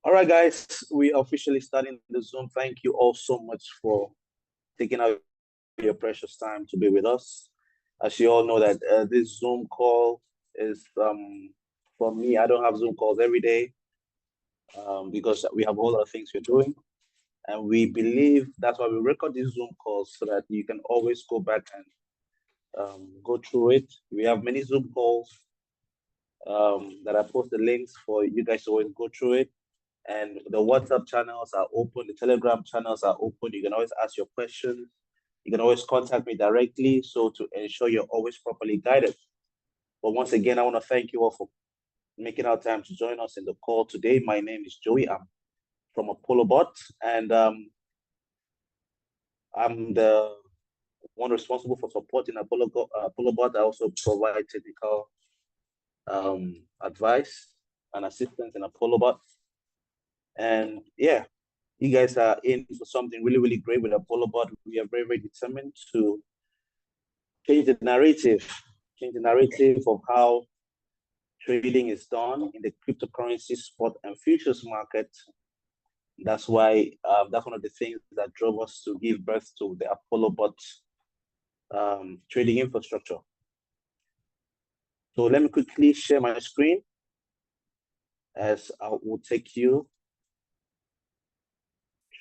All right, guys, we are officially starting the Zoom. Thank you all so much for taking out your precious time to be with us. As you all know that this Zoom call is for me. I don't have Zoom calls every day because we have a whole lot of things we're doing, and we believe that's why we record these Zoom calls so that you can always go back and go through it. We have many Zoom calls that I post the links for you guys to always go through it. And the WhatsApp channels are open, the Telegram channels are open. You can always ask your questions. You can always contact me directly, so to ensure you're always properly guided. But once again, I want to thank you all for making our time to join us in the call today. My name is Joey. I'm from ApolloBot, and I'm the one responsible for supporting ApolloBot. I also provide technical advice and assistance in ApolloBot. And yeah, you guys are in for something really, really great with ApolloBot. We are very, very determined to change the narrative of how trading is done in the cryptocurrency spot and futures market. That's why that's one of the things that drove us to give birth to the ApolloBot trading infrastructure. So let me quickly share my screen as I will take you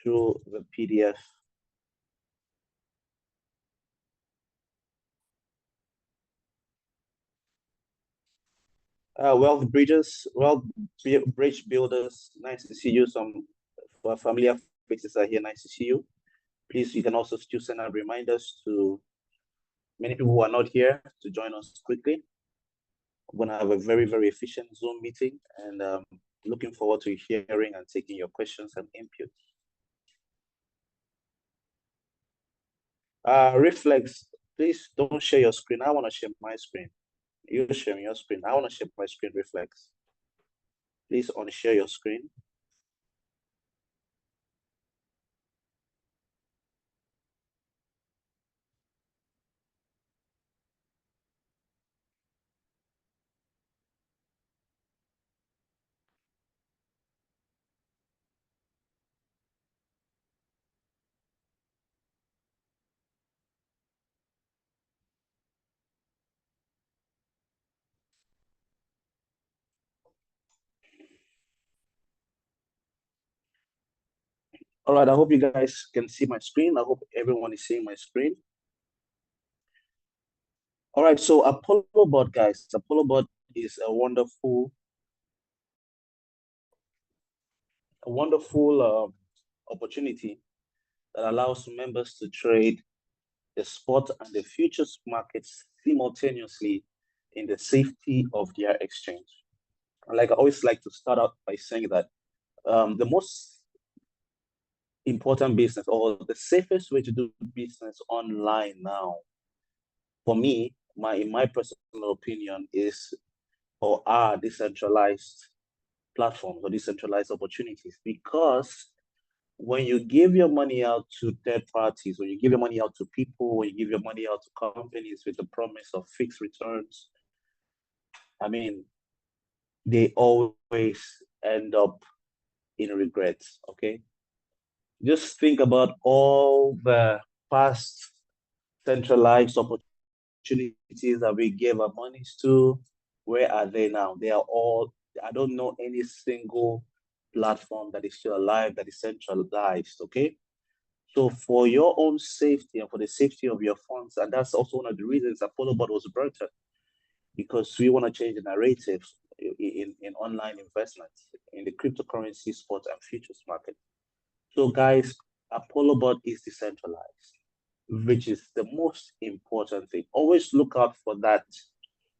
through the PDF. Wealth bridge builders, nice to see you. Some familiar faces are here, nice to see you. Please, you can also still send out reminders to many people who are not here to join us quickly. We're going to have a very, very efficient Zoom meeting, and looking forward to hearing and taking your questions and input. Reflex, please don't share your screen. I want to share my screen. You're sharing your screen. I want to share my screen, Reflex. Please unshare your screen. All right, I hope you guys can see my screen. I hope everyone is seeing my screen. All right, so ApolloBot, guys. ApolloBot is a wonderful opportunity that allows members to trade the spot and the futures markets simultaneously in the safety of their exchange. And like I always like to start out by saying that the most important business or the safest way to do business online now, for me, in my personal opinion, is or are decentralized platforms or decentralized opportunities, because when you give your money out to third parties, when you give your money out to people, when you give your money out to companies with the promise of fixed returns, I mean, they always end up in regrets, okay? Just think about all the past centralized opportunities that we gave our monies to. Where are they now? They are all, I don't know any single platform that is still alive that is centralized, okay? So for your own safety and for the safety of your funds, and that's also one of the reasons ApolloBot was birthed, because we want to change the narrative in online investments in the cryptocurrency spot and futures market. So guys, ApolloBot is decentralized, which is the most important thing. Always look out for that.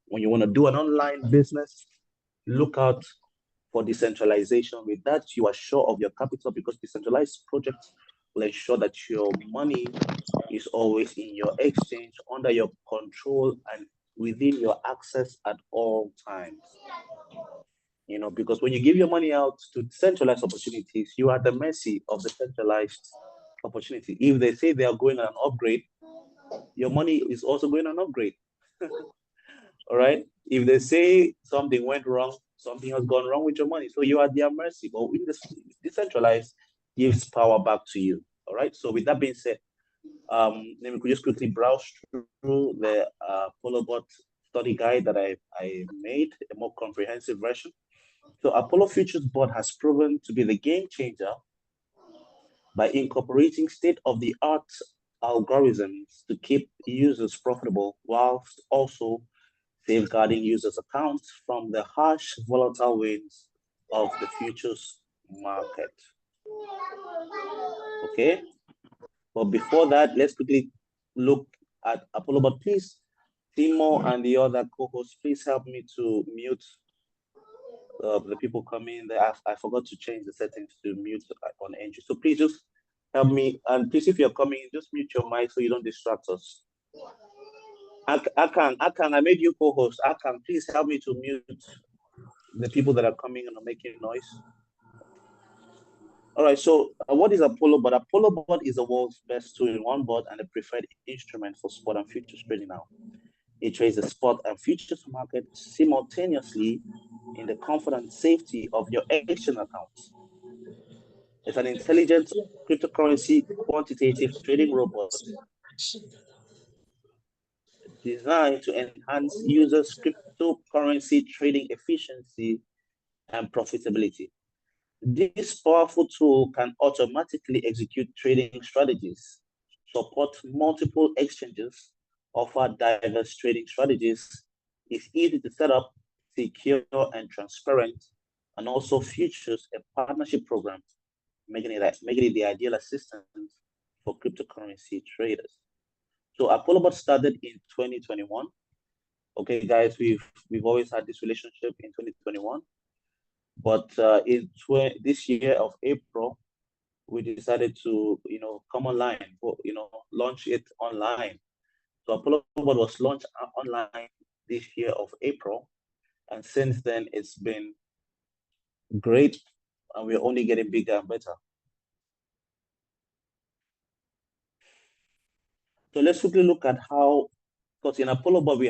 When you want to do an online business, look out for decentralization. With that, you are sure of your capital, because decentralized projects will ensure that your money is always in your exchange, under your control, and within your access at all times. You know, because when you give your money out to centralized opportunities, you are at the mercy of the centralized opportunity. If they say they are going on an upgrade, your money is also going on an upgrade. All right. If they say something went wrong, something has gone wrong with your money, so you are at their mercy. But in this decentralized gives power back to you. All right. So with that being said, then we could just quickly browse through the ApolloBot study guide that I made, a more comprehensive version. So Apollo Futures Bot has proven to be the game changer by incorporating state-of-the-art algorithms to keep users profitable whilst also safeguarding users' accounts from the harsh, volatile winds of the futures market. Okay, but before that, let's quickly look at ApolloBot. Please, Timo and the other co-hosts, please help me to mute the people coming in there. I forgot to change the settings to mute on entry. So please just help me. And please, if you're coming in, just mute your mic so you don't distract us. I made you co-host. Please help me to mute the people that are coming and are making noise. All right, so what is ApolloBot? ApolloBot is the world's best two-in-one bot and a preferred instrument for spot and futures trading now. It trades the spot and futures market simultaneously in the comfort and safety of your exchange accounts. It's an intelligent cryptocurrency quantitative trading robot designed to enhance users' cryptocurrency trading efficiency and profitability. This powerful tool can automatically execute trading strategies, support multiple exchanges, offer diverse trading strategies, is easy to set up, secure and transparent, and also features a partnership program, making it the ideal assistant for cryptocurrency traders. So ApolloBot started in 2021. Okay, guys, we've always had this relationship in 2021. But in this year of April, we decided to, come online, launch it online. So ApolloBot was launched online this year of April. And since then, it's been great. And we're only getting bigger and better. So let's quickly look at how, because in ApolloBot, we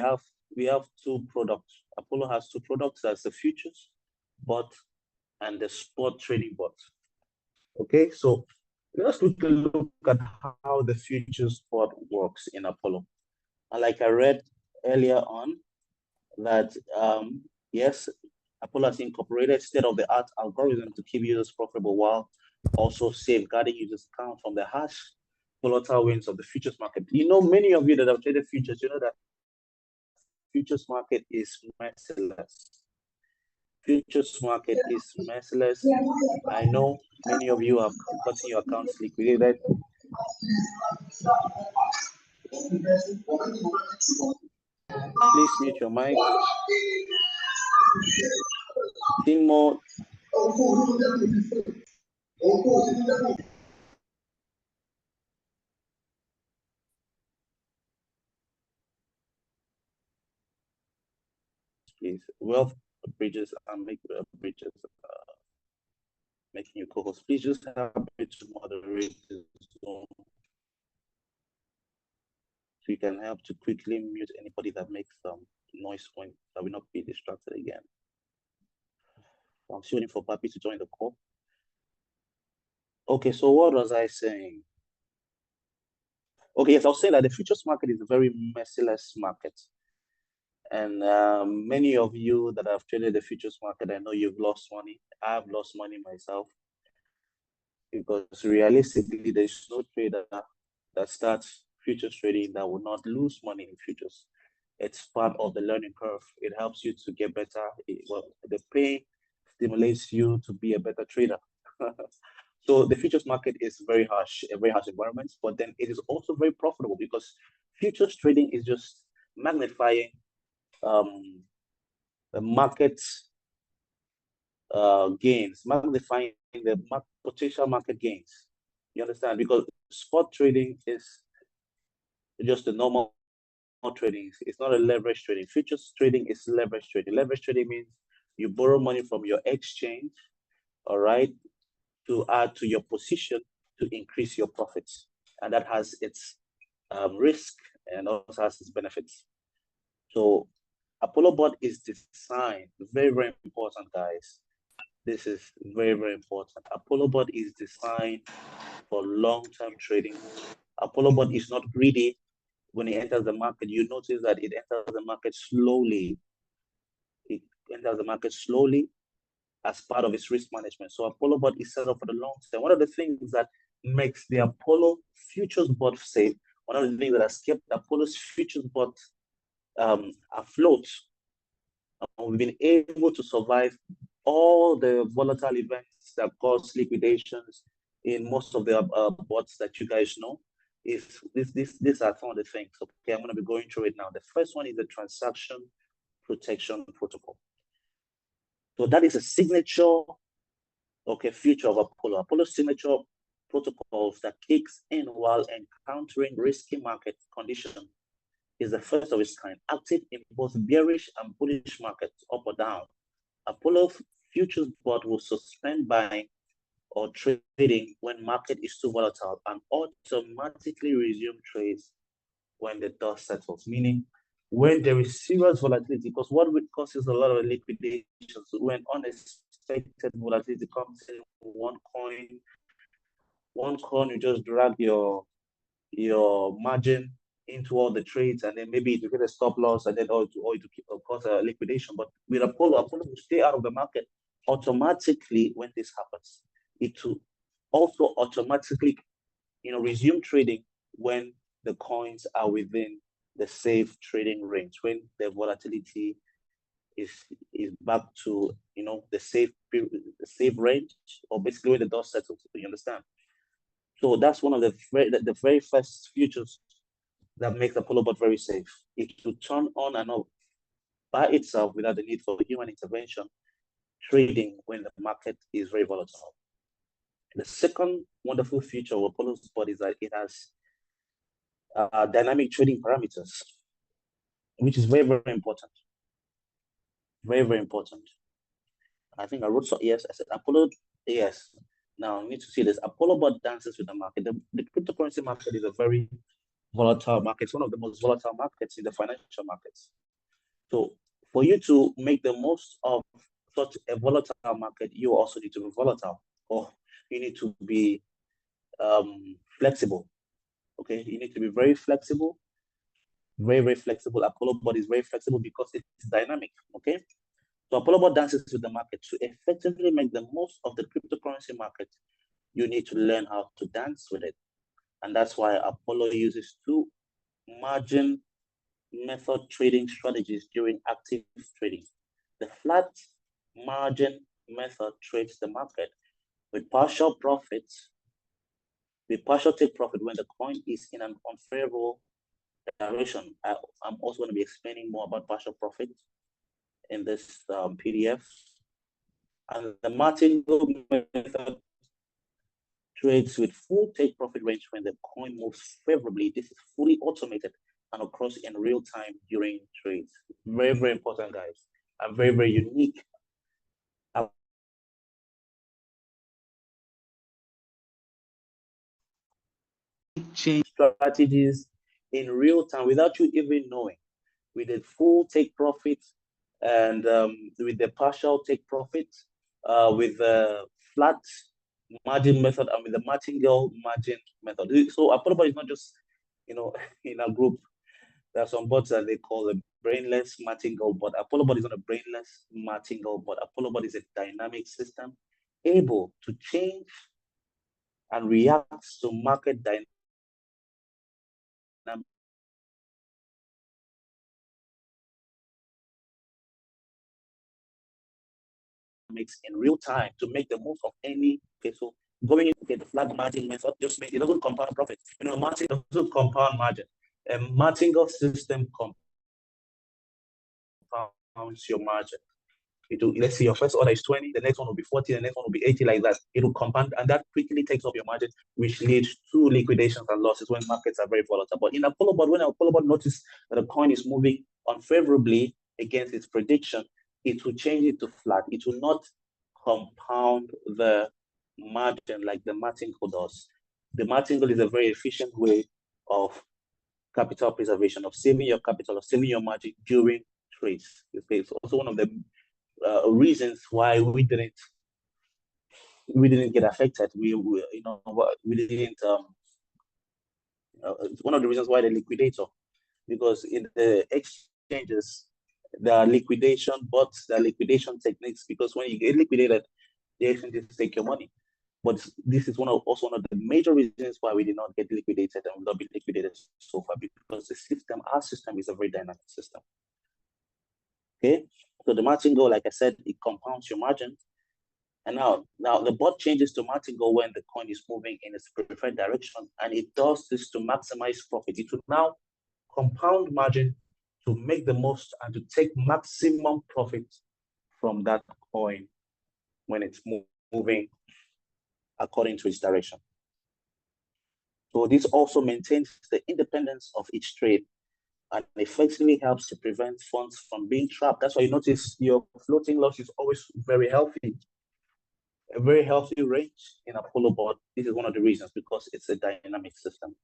have two products. Apollo has two products. That's the futures bot and the spot trading bot. Okay, so let's quickly look at how the futures spot works in Apollo. And like I read earlier on, that yes, Apollo has incorporated state-of-the-art algorithm to keep users profitable while also safeguarding users' account from the harsh volatile winds of the futures market. Many of you that have traded futures, you know that futures market is merciless. Futures market is merciless. I know many of you have gotten your accounts liquidated. Please mute your mic. Timo. Please, Wealth Bridges and make Bridges making you co-host. Please just help me to moderate the zone so you can help to quickly mute anybody that makes some noise point that will not be distracted again. I'm shooting for Papi to join the call. Okay, so what was I saying? Okay, yes, I was saying that the futures market is a very merciless market. And many of you that have traded the futures market, I know you've lost money. I've lost money myself. Because realistically, there's no trader that starts futures trading that will not lose money in futures. It's part of the learning curve. It helps you to get better. The pain stimulates you to be a better trader. So the futures market is a very harsh environment, but then it is also very profitable because futures trading is just magnifying the market's gains, magnifying the potential market gains. You understand? Because spot trading is just a normal trading. It's not a leverage trading. Futures trading is leverage trading. Leverage trading means you borrow money from your exchange, all right, to add to your position to increase your profits. And that has its risk and also has its benefits. So ApolloBot is designed, very, very important, guys. This is very, very important. ApolloBot is designed for long-term trading. ApolloBot is not greedy. When it enters the market, you notice that it enters the market slowly. It enters the market slowly as part of its risk management. So ApolloBot is set up for the long term. One of the things that makes the Apollo futures bot safe, one of the things that has kept Apollo's futures bot afloat, we've been able to survive all the volatile events that cause liquidations in most of the bots that you guys know. Is these are some of the things. Okay, I'm going to be going through it now. The first one is the transaction protection protocol. So that is a signature, okay, feature of Apollo. Apollo's signature protocols that kicks in while encountering risky market conditions is the first of its kind, active in both bearish and bullish markets, up or down. Apollo futures bot will suspend buying or trading when market is too volatile and automatically resume trades when the dust settles, meaning when there is serious volatility, because what causes a lot of liquidations when unexpected volatility comes in one coin, you just drag your margin into all the trades, and then maybe you get a stop loss, and then or to cause a liquidation. But with Apollo will stay out of the market automatically when this happens. It will also automatically, resume trading when the coins are within the safe trading range, when the volatility is back to the safe range, or basically when the dust settles. You understand? So that's one of the very first features that makes ApolloBot very safe. It will turn on and off by itself without the need for human intervention, trading when the market is very volatile. The second wonderful feature of ApolloBot is that it has dynamic trading parameters, which is very, very important. Very, very important. I think I wrote so yes, I said Apollo, yes. Now you need to see this. ApolloBot dances with the market. The cryptocurrency market is a very volatile market. It's one of the most volatile markets in the financial markets. So for you to make the most of such a volatile market, you also need to be volatile, or you need to be flexible. Okay, you need to be very flexible, very, very flexible. ApolloBot is very flexible because it's dynamic. Okay, so ApolloBot dances with the market. To effectively make the most of the cryptocurrency market, you need to learn how to dance with it. And that's why Apollo uses two margin method trading strategies during active trading. The flat margin method trades the market with partial profits, with partial take profit when the coin is in an unfavorable direction. I'm also going to be explaining more about partial profit in this PDF. And the martingale method trades with full take profit range when the coin moves favorably. This is fully automated and occurs in real time during trades. Very, very important, guys, and very, very unique. Change strategies in real time without you even knowing, with the full take profit and with the partial take profit, with the flat margin method and with the martingale margin method. So ApolloBot is not just, in a group. There are some bots that they call a brainless martingale bot. ApolloBot is not a brainless martingale bot. ApolloBot is a dynamic system able to change and react to market dynamics in real time to make the most of any. Okay, so going into the flat margin method just means it doesn't compound profit. Margin doesn't compound margin. A martingale system compounds your margin. Let's say your first order is 20, the next one will be 40, the next one will be 80, like that. It will compound, and that quickly takes up your margin, which leads to liquidations and losses when markets are very volatile. But in ApolloBot, when ApolloBot notices that the coin is moving unfavorably against its prediction, it will change it to flat. It will not compound the margin like the martingale does. The martingale is a very efficient way of capital preservation, of saving your capital, of saving your margin during trades. Okay, it's also one of the reasons why we didn't get affected. We didn't. It's one of the reasons why the liquidator, because in the exchanges, there are liquidation bots, there are liquidation techniques. Because when you get liquidated, the exchanges take your money. But this is also one of the major reasons why we did not get liquidated and will not be liquidated so far, because our system is a very dynamic system. Okay, so the martingale, like I said, it compounds your margin. And now the bot changes to martingale when the coin is moving in its preferred direction, and it does this to maximize profit. It will now compound margin to make the most and to take maximum profit from that coin when it's moving according to its direction. So this also maintains the independence of each trade and effectively helps to prevent funds from being trapped. That's why you notice your floating loss is always very healthy. A very healthy range in ApolloBot. This is one of the reasons, because it's a dynamic system.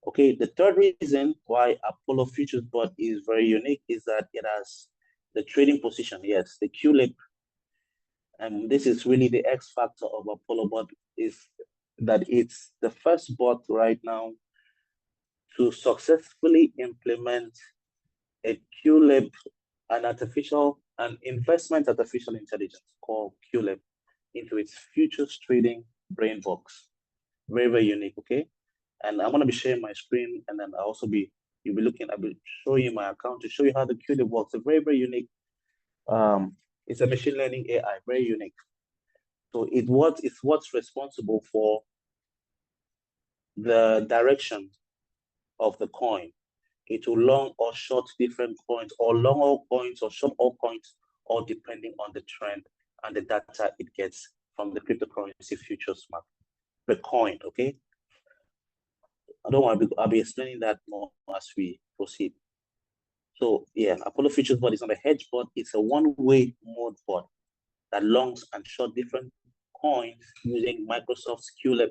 Okay, the third reason why Apollo Futures Bot is very unique is that it has the trading position. Yes, the QLIP. And this is really the X factor of ApolloBot, is that it's the first bot right now to successfully implement a QLIP, an investment artificial intelligence called QLIP, into its futures trading brain box. Very, very unique, okay? And I'm gonna be sharing my screen, and then I'll be showing you my account to show you how the QLIP works. A very, very unique, it's a machine learning AI, very unique. So it's what's responsible for the direction of the coin. It will long or short different coins, or long all coins, or short all coins, all depending on the trend and the data it gets from the cryptocurrency futures market. The coin, okay? I'll be explaining that more as we proceed. So yeah, Apollo Futures Bot is not a hedge bot, it's a one-way mode bot that longs and short different coins using Microsoft's QLIP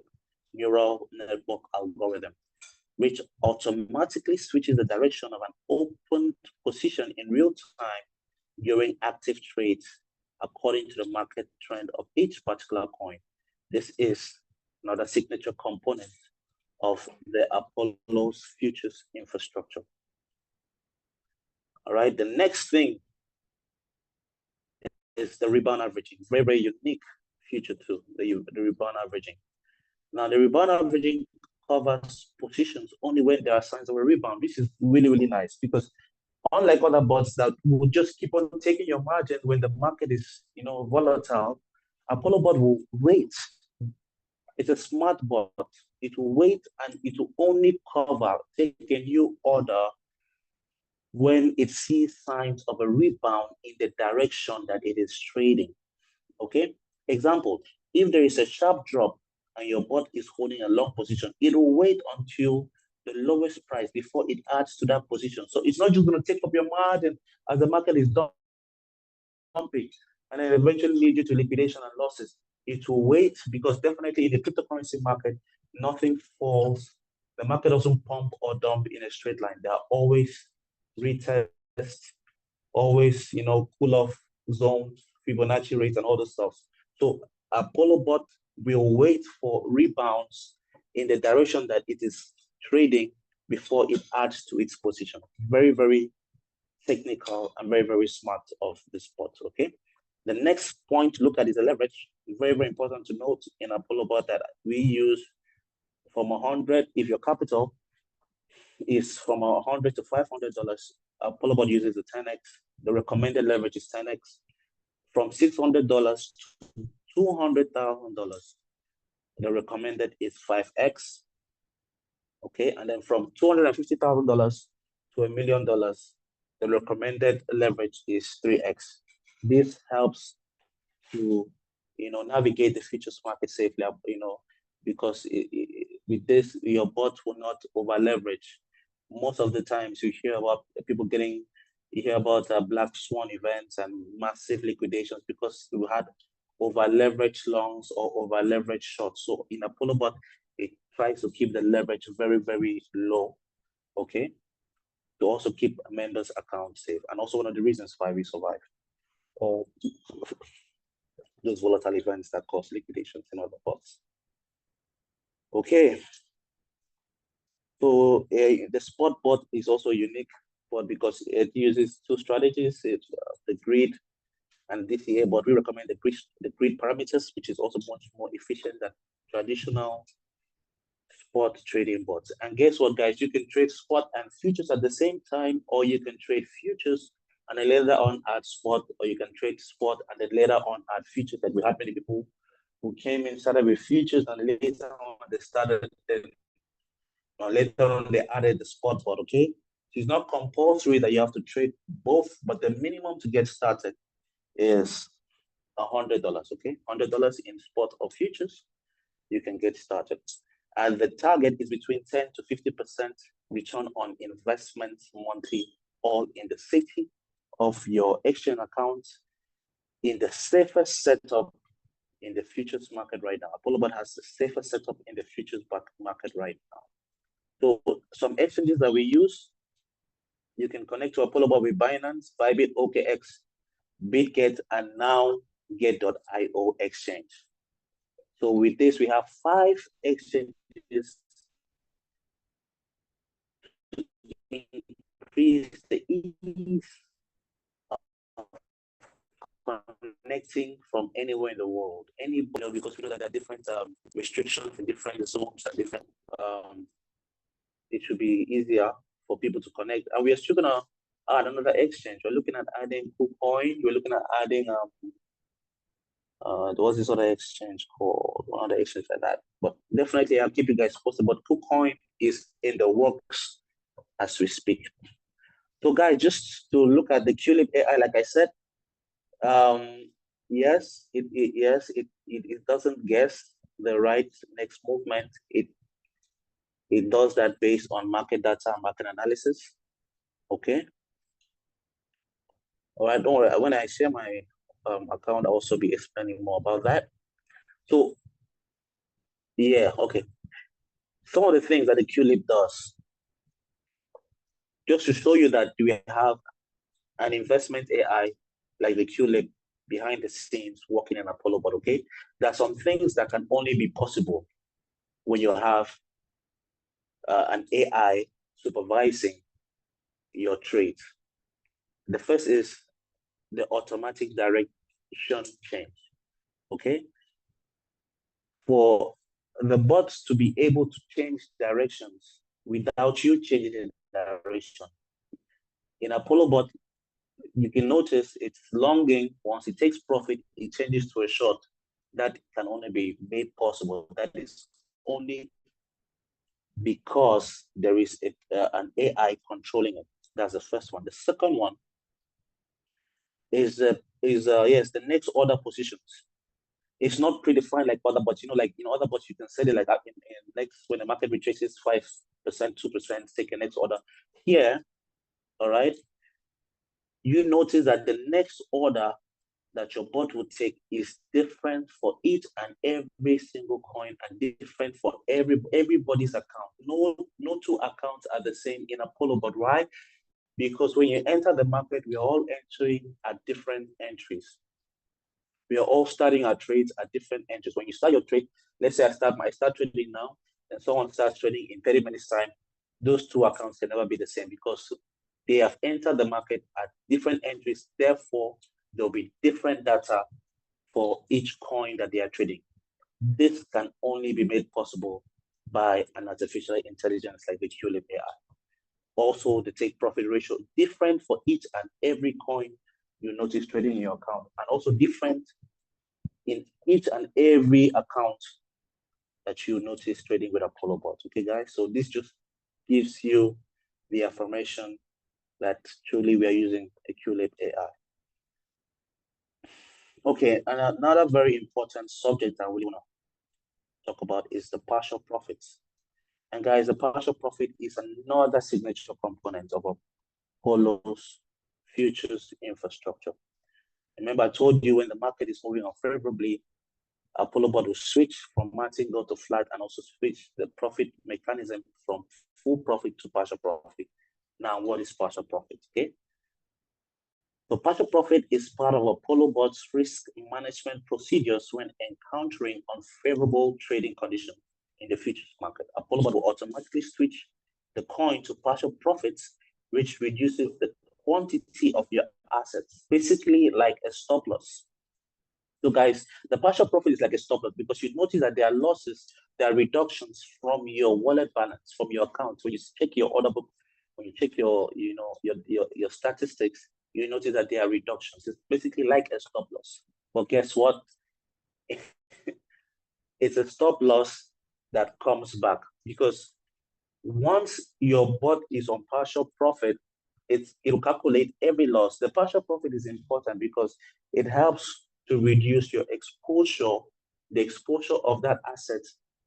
neural network algorithm, which automatically switches the direction of an open position in real time during active trades according to the market trend of each particular coin. This is another signature component of the Apollo's futures infrastructure. All right, the next thing is the rebound averaging. Very, very unique feature too, the rebound averaging. Now, the rebound averaging covers positions only when there are signs of a rebound. This is really, really nice, because unlike other bots that will just keep on taking your margin when the market is, volatile, ApolloBot will wait. It's a smart bot. It will wait, and it will only take a new order when it sees signs of a rebound in the direction that it is trading. Okay? Example, if there is a sharp drop and your bot is holding a long position, it will wait until the lowest price before it adds to that position. So it's not just going to take up your margin as the market is dumping and then eventually lead you to liquidation and losses. It will wait, because definitely in the cryptocurrency market, nothing falls. The market doesn't pump or dump in a straight line. There are always retests, always, cool off zones, Fibonacci rates, and all those stuff. So ApolloBot will wait for rebounds in the direction that it is trading before it adds to its position. Very, very technical and very, very smart of this bot, okay? The next point to look at is the leverage. Very, very important to note in ApolloBot that we use from 100, if your capital is from $100 to $500, ApolloBot uses a 10x. The recommended leverage is 10x. From $600 to $200,000, the recommended is 5x. Okay, and then from $250,000 to $1 million, the recommended leverage is 3x. This helps to, navigate the futures market safely, because with this, your bot will not over leverage. Most of the times you hear about black swan events and massive liquidations because we had over leveraged longs or over leveraged shorts. So in ApolloBot, it tries to keep the leverage very, very low. Okay. to also keep members' accounts safe, and also one of the reasons why we survive all those volatile events that cause liquidations in other bots. Okay, so the spot bot is also unique bot because it uses two strategies. It's the grid and DCA, but we recommend the grid parameters, which is also much more efficient than traditional spot trading bots. And guess what, guys? You can trade spot and futures at the same time, or you can trade futures and then later on add spot, or you can trade spot and then later on add futures. Like we had many people who came in, started with futures, and later on they started, later on they added the spot bot, okay? So it's not compulsory that you have to trade both, but the minimum to get started is $100, okay? $100 in spot or futures, you can get started. And the target is between 10 to 50% return on investment monthly, all in the safety of your exchange account in the safest setup in the futures market right now. ApolloBot has the safest setup in the futures market right now. So some exchanges that we use, you can connect to ApolloBot with Binance, Bybit, OKX, Bitget, and now Get.io exchange. So with this, we have 5 exchanges to increase the ease of connecting from anywhere in the world. Because we know that there are different restrictions in different zones and different. It should be easier for people to connect. And we are still gonna add another exchange. We're looking at adding KuCoin. We're looking at adding there was this other exchange called one other exchange like that. But definitely I'll keep you guys posted. But KuCoin is in the works as we speak. So guys, just to look at the QLib AI, like I said, yes, it doesn't guess the right next movement. It does that based on market data and market analysis. Okay. All right, don't worry. When I share my account, I'll also be explaining more about that. So, yeah, okay. Some of the things that the QLib does, just to show you that we have an investment AI like the QLib behind the scenes working in ApolloBot, okay? There are some things that can only be possible when you have an AI supervising your trades. The first is the automatic direction change, okay? For the bots to be able to change directions without you changing the direction. In ApolloBot, you can notice it's longing. Once it takes profit, it changes to a short. That can only be made possible. That is only because there is an AI controlling it. That's the first one. The second one is yes, the next order positions. It's not predefined like other bots. Like other bots, you can set it like in next when the market retraces 5%, 2%, take a next order. Here, all right, you notice that the next order that your bot will take is different for each and every single coin and different for everybody's account. No two accounts are the same in ApolloBot. Why? Because when you enter the market, we are all entering at different entries. We are all starting our trades at different entries. When you start your trade, let's say I start trading now, and someone starts trading in 30 minutes time, those two accounts can never be the same because they have entered the market at different entries. Therefore, there'll be different data for each coin that they are trading. This can only be made possible by an artificial intelligence like the QLib AI. Also, the take profit ratio different for each and every coin you notice trading in your account, and also different in each and every account that you notice trading with ApolloBot. Okay, guys, so this just gives you the affirmation that truly we are using a QLib AI. Okay, and another very important subject I really want to talk about is the partial profits. And guys, the partial profit is another signature component of Apollo's futures infrastructure. Remember, I told you when the market is moving unfavorably, ApolloBot will switch from martingale to flat and also switch the profit mechanism from full profit to partial profit. Now, what is partial profit? Okay. So partial profit is part of ApolloBot's risk management procedures when encountering unfavorable trading conditions in the futures market. ApolloBot will automatically switch the coin to partial profits, which reduces the quantity of your assets, basically like a stop loss. So guys, the partial profit is like a stop loss because you notice that there are losses, there are reductions from your wallet balance, from your account. When you check your order book, when you check your, your statistics, you notice that there are reductions. It's basically like a stop loss. But guess what? It's a stop loss that comes back because once your bot is on partial profit, it'll calculate every loss. The partial profit is important because it helps to reduce your exposure, the exposure of that asset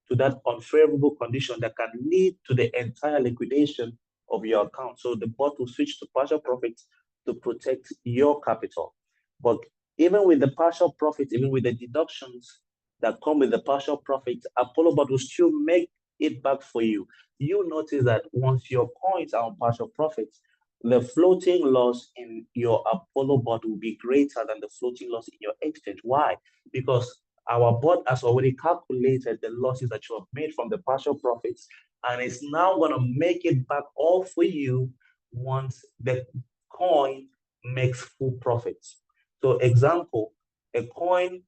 to that unfavorable condition that can lead to the entire liquidation of your account. So the bot will switch to partial profits to protect your capital. But even with the partial profit, even with the deductions that come with the partial profit, ApolloBot will still make it back for you. You notice that once your coins are on partial profits, the floating loss in your ApolloBot will be greater than the floating loss in your exchange. Why? Because our bot has already calculated the losses that you have made from the partial profits, and it's now going to make it back all for you once the coin makes full profits. So example, a coin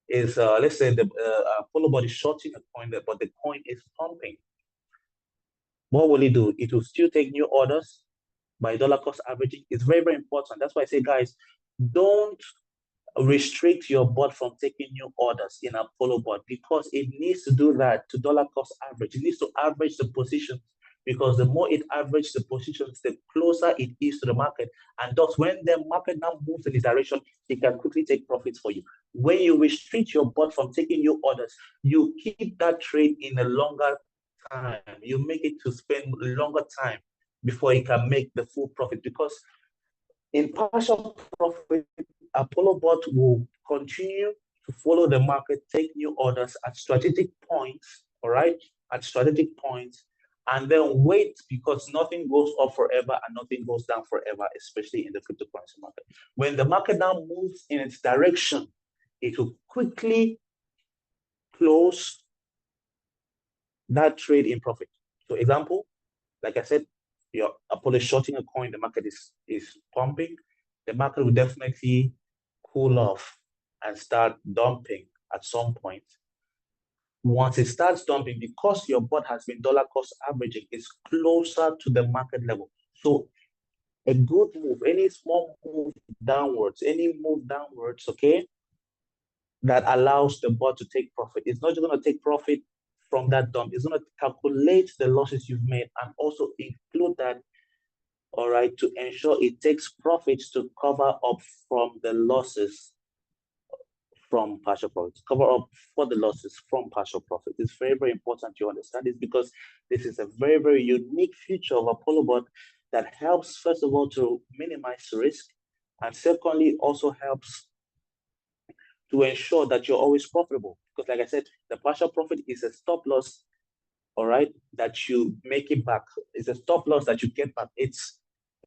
is, let's say the ApolloBot is shorting a coin, but the coin is pumping. What will it do? It will still take new orders by dollar cost averaging. It's very, very important. That's why I say, guys, don't restrict your bot from taking new orders in ApolloBot because it needs to do that to dollar cost average. It needs to average the positions because the more it averages the positions, the closer it is to the market. And thus, when the market now moves in this direction, it can quickly take profits for you. When you restrict your bot from taking new orders, you keep that trade in a longer time. You make it to spend longer time before it can make the full profit because in partial profit, ApolloBot will continue to follow the market, take new orders at strategic points, all right, at strategic points, and then wait because nothing goes up forever and nothing goes down forever, especially in the cryptocurrency market. When the market now moves in its direction, it will quickly close that trade in profit. So example, like I said, your Apollo shorting a coin, the market is pumping, the market will definitely cool off and start dumping at some point. Once it starts dumping, because your bot has been dollar cost averaging, it's closer to the market level. So a good move, any small move downwards, okay, that allows the bot to take profit. It's not just going to take profit from that dump. It's going to calculate the losses you've made and also include that, all right, to ensure it takes profits to cover up from the losses from partial profits, cover up for the losses from partial profit. It's very, very important you understand this because this is a very, very unique feature of ApolloBot that helps, first of all, to minimize risk, and secondly, also helps to ensure that you're always profitable. Because like I said, the partial profit is a stop loss, all right, that you make it back. It's a stop loss that you get back. It's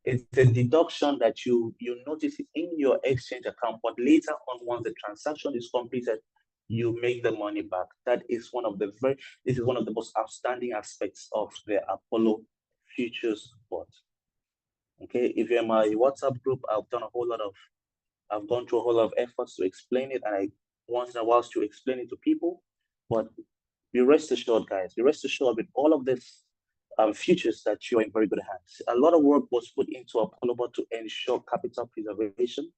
a deduction that you notice in your exchange account, but later on, once the transaction is completed, you make the money back. That is one of the this is one of the most outstanding aspects of the Apollo futures bot. Okay, if you're in my WhatsApp group, I've gone through a whole lot of efforts to explain it, and I once in a while to explain it to people. But be rest assured, guys, be rest assured with all of this futures that you're in very good hands. A lot of work was put into ApolloBot to ensure capital preservation.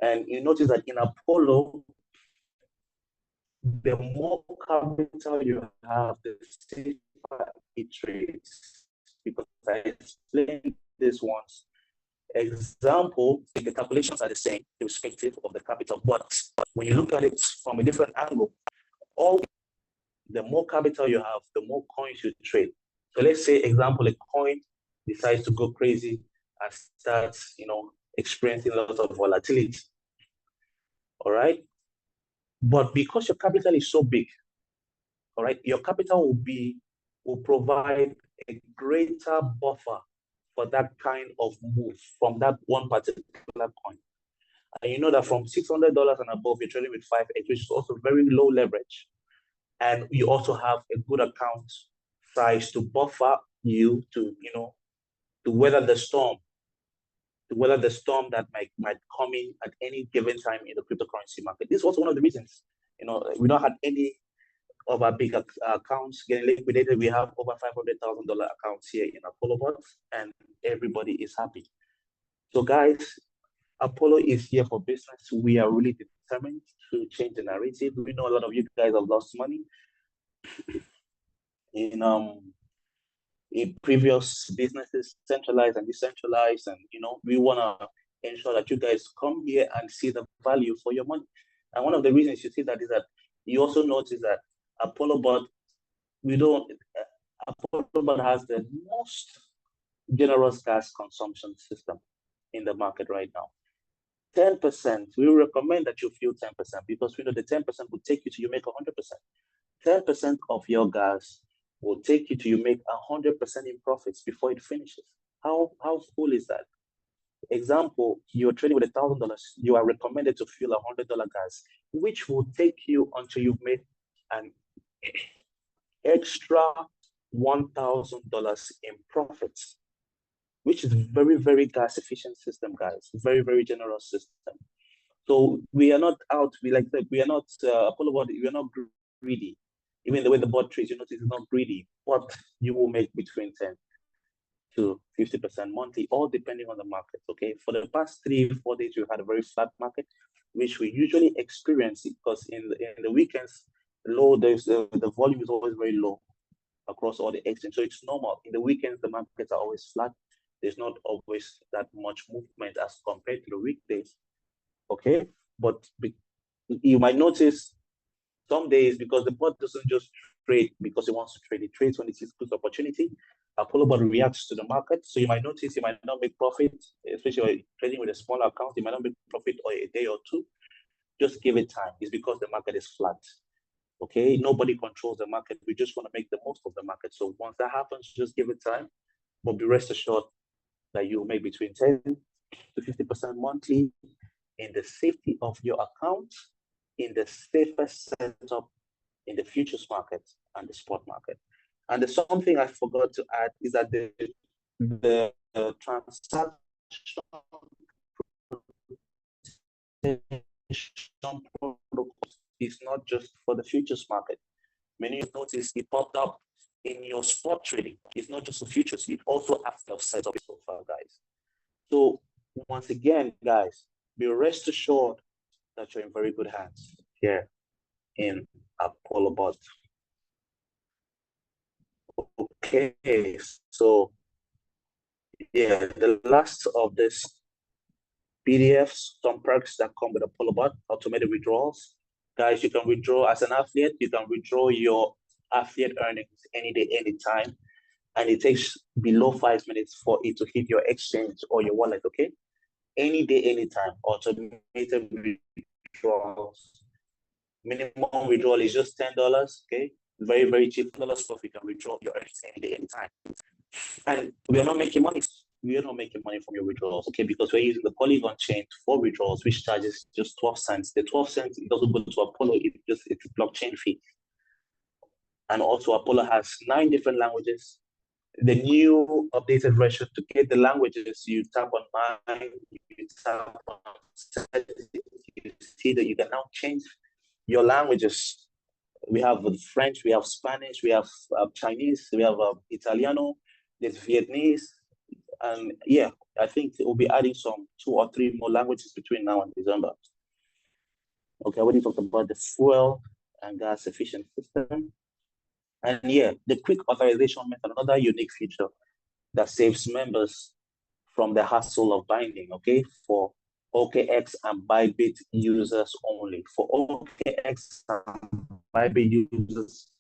And you notice that in Apollo, the more capital you have, the safer it trades. Because I explained this once. Example, the calculations are the same, irrespective of the capital. But when you look at it from a different angle, the more capital you have, the more coins you trade. So let's say, example, a coin decides to go crazy and starts, experiencing a lot of volatility. All right. But because your capital is so big, all right, your capital will provide a greater buffer for that kind of move from that one particular coin. And you know that from $600 and above, you're trading with 5x, which is also very low leverage. And you also have a good account size to buffer you to, to weather the storm, that might come in at any given time in the cryptocurrency market. This is also one of the reasons, we don't have any of our big accounts getting liquidated. We have over $500,000 accounts here in ApolloBot, and everybody is happy. So guys, Apollo is here for business. We are really determined to change the narrative. We know a lot of you guys have lost money in previous businesses, centralized and decentralized, and we want to ensure that you guys come here and see the value for your money. And one of the reasons you see that is that you also notice that ApolloBot, ApolloBot has the most generous gas consumption system in the market right now. 10%, we recommend that you fuel 10% because we know the 10% will take you to you make 100%. 10% of your gas will take you to you make 100% in profits before it finishes. How cool is that? Example, you're trading with $1,000, you are recommended to fuel $100 gas, which will take you until you've made an extra $1,000 in profits, which is very, very gas efficient system, guys. Very, very generous system. So we are not out, we are not ApolloBot, we are not greedy. Even the way the bot trades, you notice it's not greedy, but you will make between 10 to 50% monthly, all depending on the market. Okay, for the past 3-4 days, we've had a very flat market, which we usually experience because in the weekends, the volume is always very low across all the exchanges. So it's normal. In the weekends, the markets are always flat. There's not always that much movement as compared to the weekdays. Okay, but you might notice some days, because the bot doesn't just trade because it wants to trade, it trades when it sees good opportunity. ApolloBot reacts to the market. So you might notice you might not make profit, especially when you're trading with a small account, you might not make profit for a day or two. Just give it time. It's because the market is flat. Okay, nobody controls the market. We just want to make the most of the market. So once that happens, just give it time. But be rest assured that you'll make between 10 to 50% monthly in the safety of your account, in the safest setup in the futures market and the spot market. And there's something I forgot to add is that the transaction protocol is not just for the futures market. Many of you notice it popped up in your spot trading. It's not just for futures, it also has the setup so far, guys. So once again, guys, be rest assured that you're in very good hands here in ApolloBot. Okay, so yeah, the last of this PDFs, some perks that come with ApolloBot, automated withdrawals. Guys, you can withdraw as an affiliate, you can withdraw your affiliate earnings any day, anytime, and it takes below 5 minutes for it to hit your exchange or your wallet, okay? Any day, anytime, automated withdrawals. Minimum withdrawal is just $10, okay? Very, very cheap. $10 stuff you can withdraw your earnings any day, anytime. And we are not making money. We are not making money from your withdrawals, okay? Because we're using the Polygon chain for withdrawals, which charges just 12 cents. The 12 cents, it doesn't go to Apollo, it's a blockchain fee. And also Apollo has 9 different languages. The new updated version, to get the languages, you tap on mine, you tap on settings, you see that you can now change your languages. We have French, we have Spanish, we have Chinese, we have Italiano, there's Vietnamese, and yeah, I think we'll be adding some 2 or 3 more languages between now and December. Okay, I already talked about the fuel and gas efficient system. And yeah, the quick authorization method, another unique feature that saves members from the hassle of binding, okay, for OKX and Bybit users only. For OKX and Bybit users,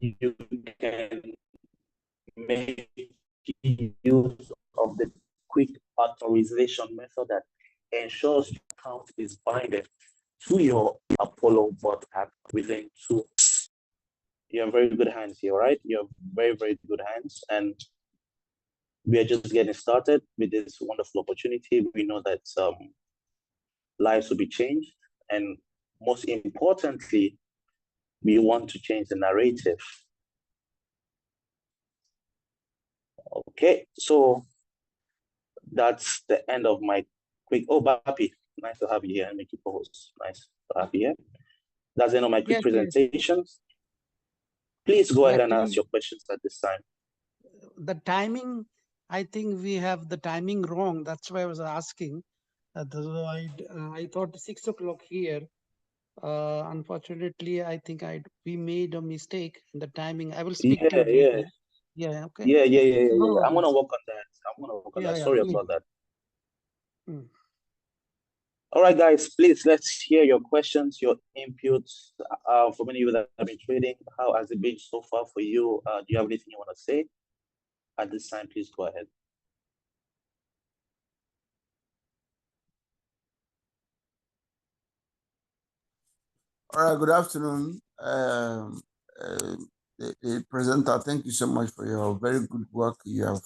you can make use of the quick authorization method that ensures your account is binded to your ApolloBot app within 2 weeks. You're in very good hands here, right? You're very, very good hands. And We are just getting started with this wonderful opportunity. We know that lives will be changed, and most importantly, we want to change the narrative. Okay, so that's the end of my quick. Oh, Bapi, nice to have you here. Make you co-host. Nice to have you here. That's the end of my quick presentations. Please go ahead and ask your questions at this time. The timing, I think we have the timing wrong. That's why I was asking. I thought 6 o'clock here. Unfortunately, I think we made a mistake in the timing. I will speak to you later. Yeah, okay. Yeah. I'm gonna work on that. Sorry about that. All right, guys, please let's hear your questions, your inputs. For many of you that have been trading, how has it been so far for you? Do you have anything you want to say? At this time, please go ahead. All right, good afternoon. The presenter, thank you so much for your very good work you have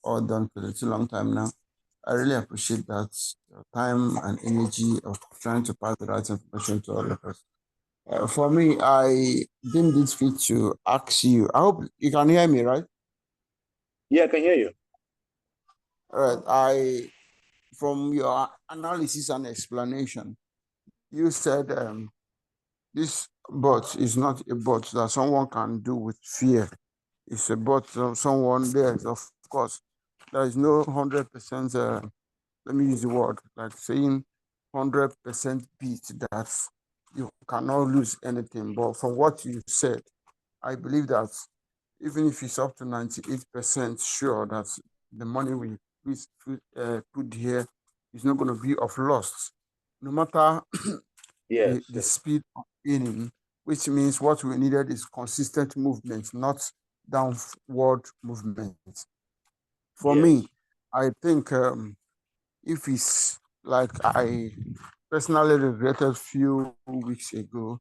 all done for a too long time now. I really appreciate that, your time and energy of trying to pass the right information to all of us. For me, I deemed it fit to ask you. I hope you can hear me, right? Yeah, I can hear you. All right. From your analysis and explanation, you said this bot is not a bot that someone can do with fear. It's a bot of someone there. Of course, there is no 100%. Let me use the word like saying 100% beat that you cannot lose anything. But from what you said, I believe that even if it's up to 98% sure that the money we put here is not going to be of loss, no matter the speed of gaining, which means what we needed is consistent movement, not downward movement. For me, I think if it's like I personally regretted few weeks ago,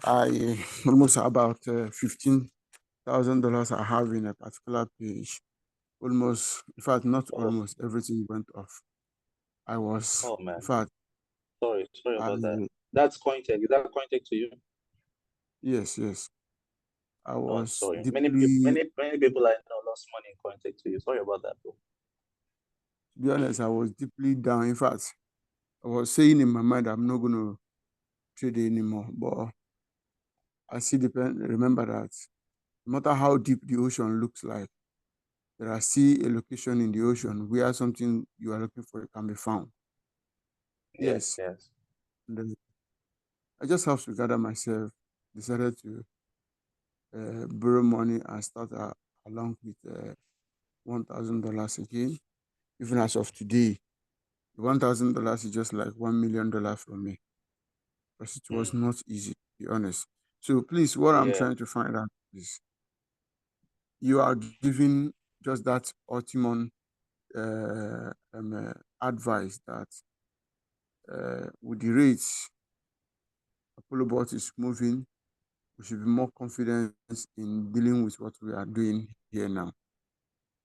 I almost about $15,000 I have in a particular page. Almost, in fact, not almost everything went off. I was, oh man, in fact, sorry about that. That's Cointech. Is that Cointech to you? Yes. I was sorry. deeply. Many people I know lost money in Cointech to you. Sorry about that, bro. To be honest, I was deeply down. In fact, I was saying in my mind, I'm not going to trade anymore. But I still remember that no matter how deep the ocean looks like, there are still a location in the ocean where something you are looking for can be found. Yes. And I just have to gather myself, decided to borrow money and start along with $1,000 again. Even as of today, $1,000 is just like $1 million from me. Because it was not easy, to be honest. So please, what I'm trying to find out is you are giving just that ultimate advice that with the rates ApolloBot is moving, we should be more confident in dealing with what we are doing here now.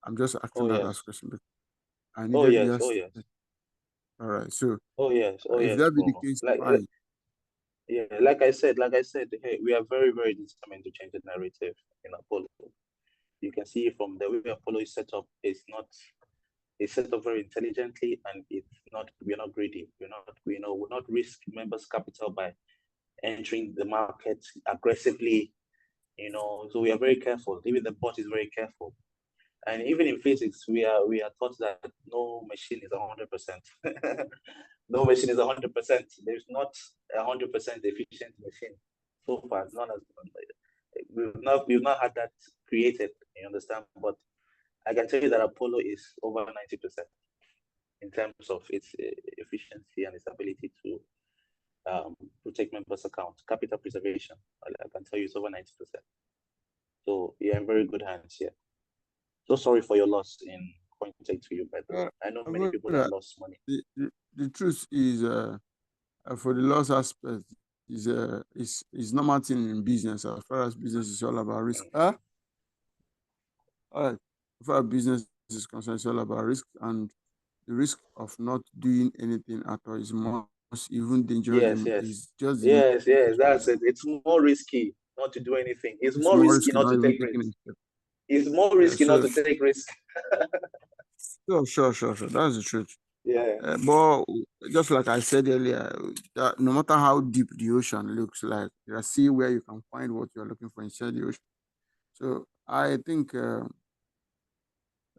I'm just asking that as question because I needed yesterday. All right. So if that be the case, fine. Like I said, hey, we are very, very determined to change the narrative in Apollo. You can see from the way Apollo is set up, it's set up very intelligently, and we're not greedy. We'll not risk members' capital by entering the market aggressively. So we are very careful. Even the bot is very careful. And even in physics, we are taught that no machine is 100%. No machine is 100%. There's not 100% efficient machine so far. We've not had that created. You understand? But I can tell you that Apollo is over 90% in terms of its efficiency and its ability to protect members' accounts, capital preservation. I can tell you it's over 90%. So you're in very good hands here. So sorry for your loss in Cointech to you, by the way. I know many people that lost money. The truth is, for the loss aspect, is normal thing in business. As far as business is all about risk. All right. As far as business is concerned, it's all about risk, and the risk of not doing anything at all is most even dangerous. Yes, Is yes. just the Yes, yes, that's it. It's more risky not to do anything. It's it's more more risky risky not not to even take taking a risks. step. It's more Yeah. risky not So to take risk. sure. That's the truth. Yeah. But just like I said earlier, that no matter how deep the ocean looks like, you see where you can find what you're looking for inside the ocean. So I think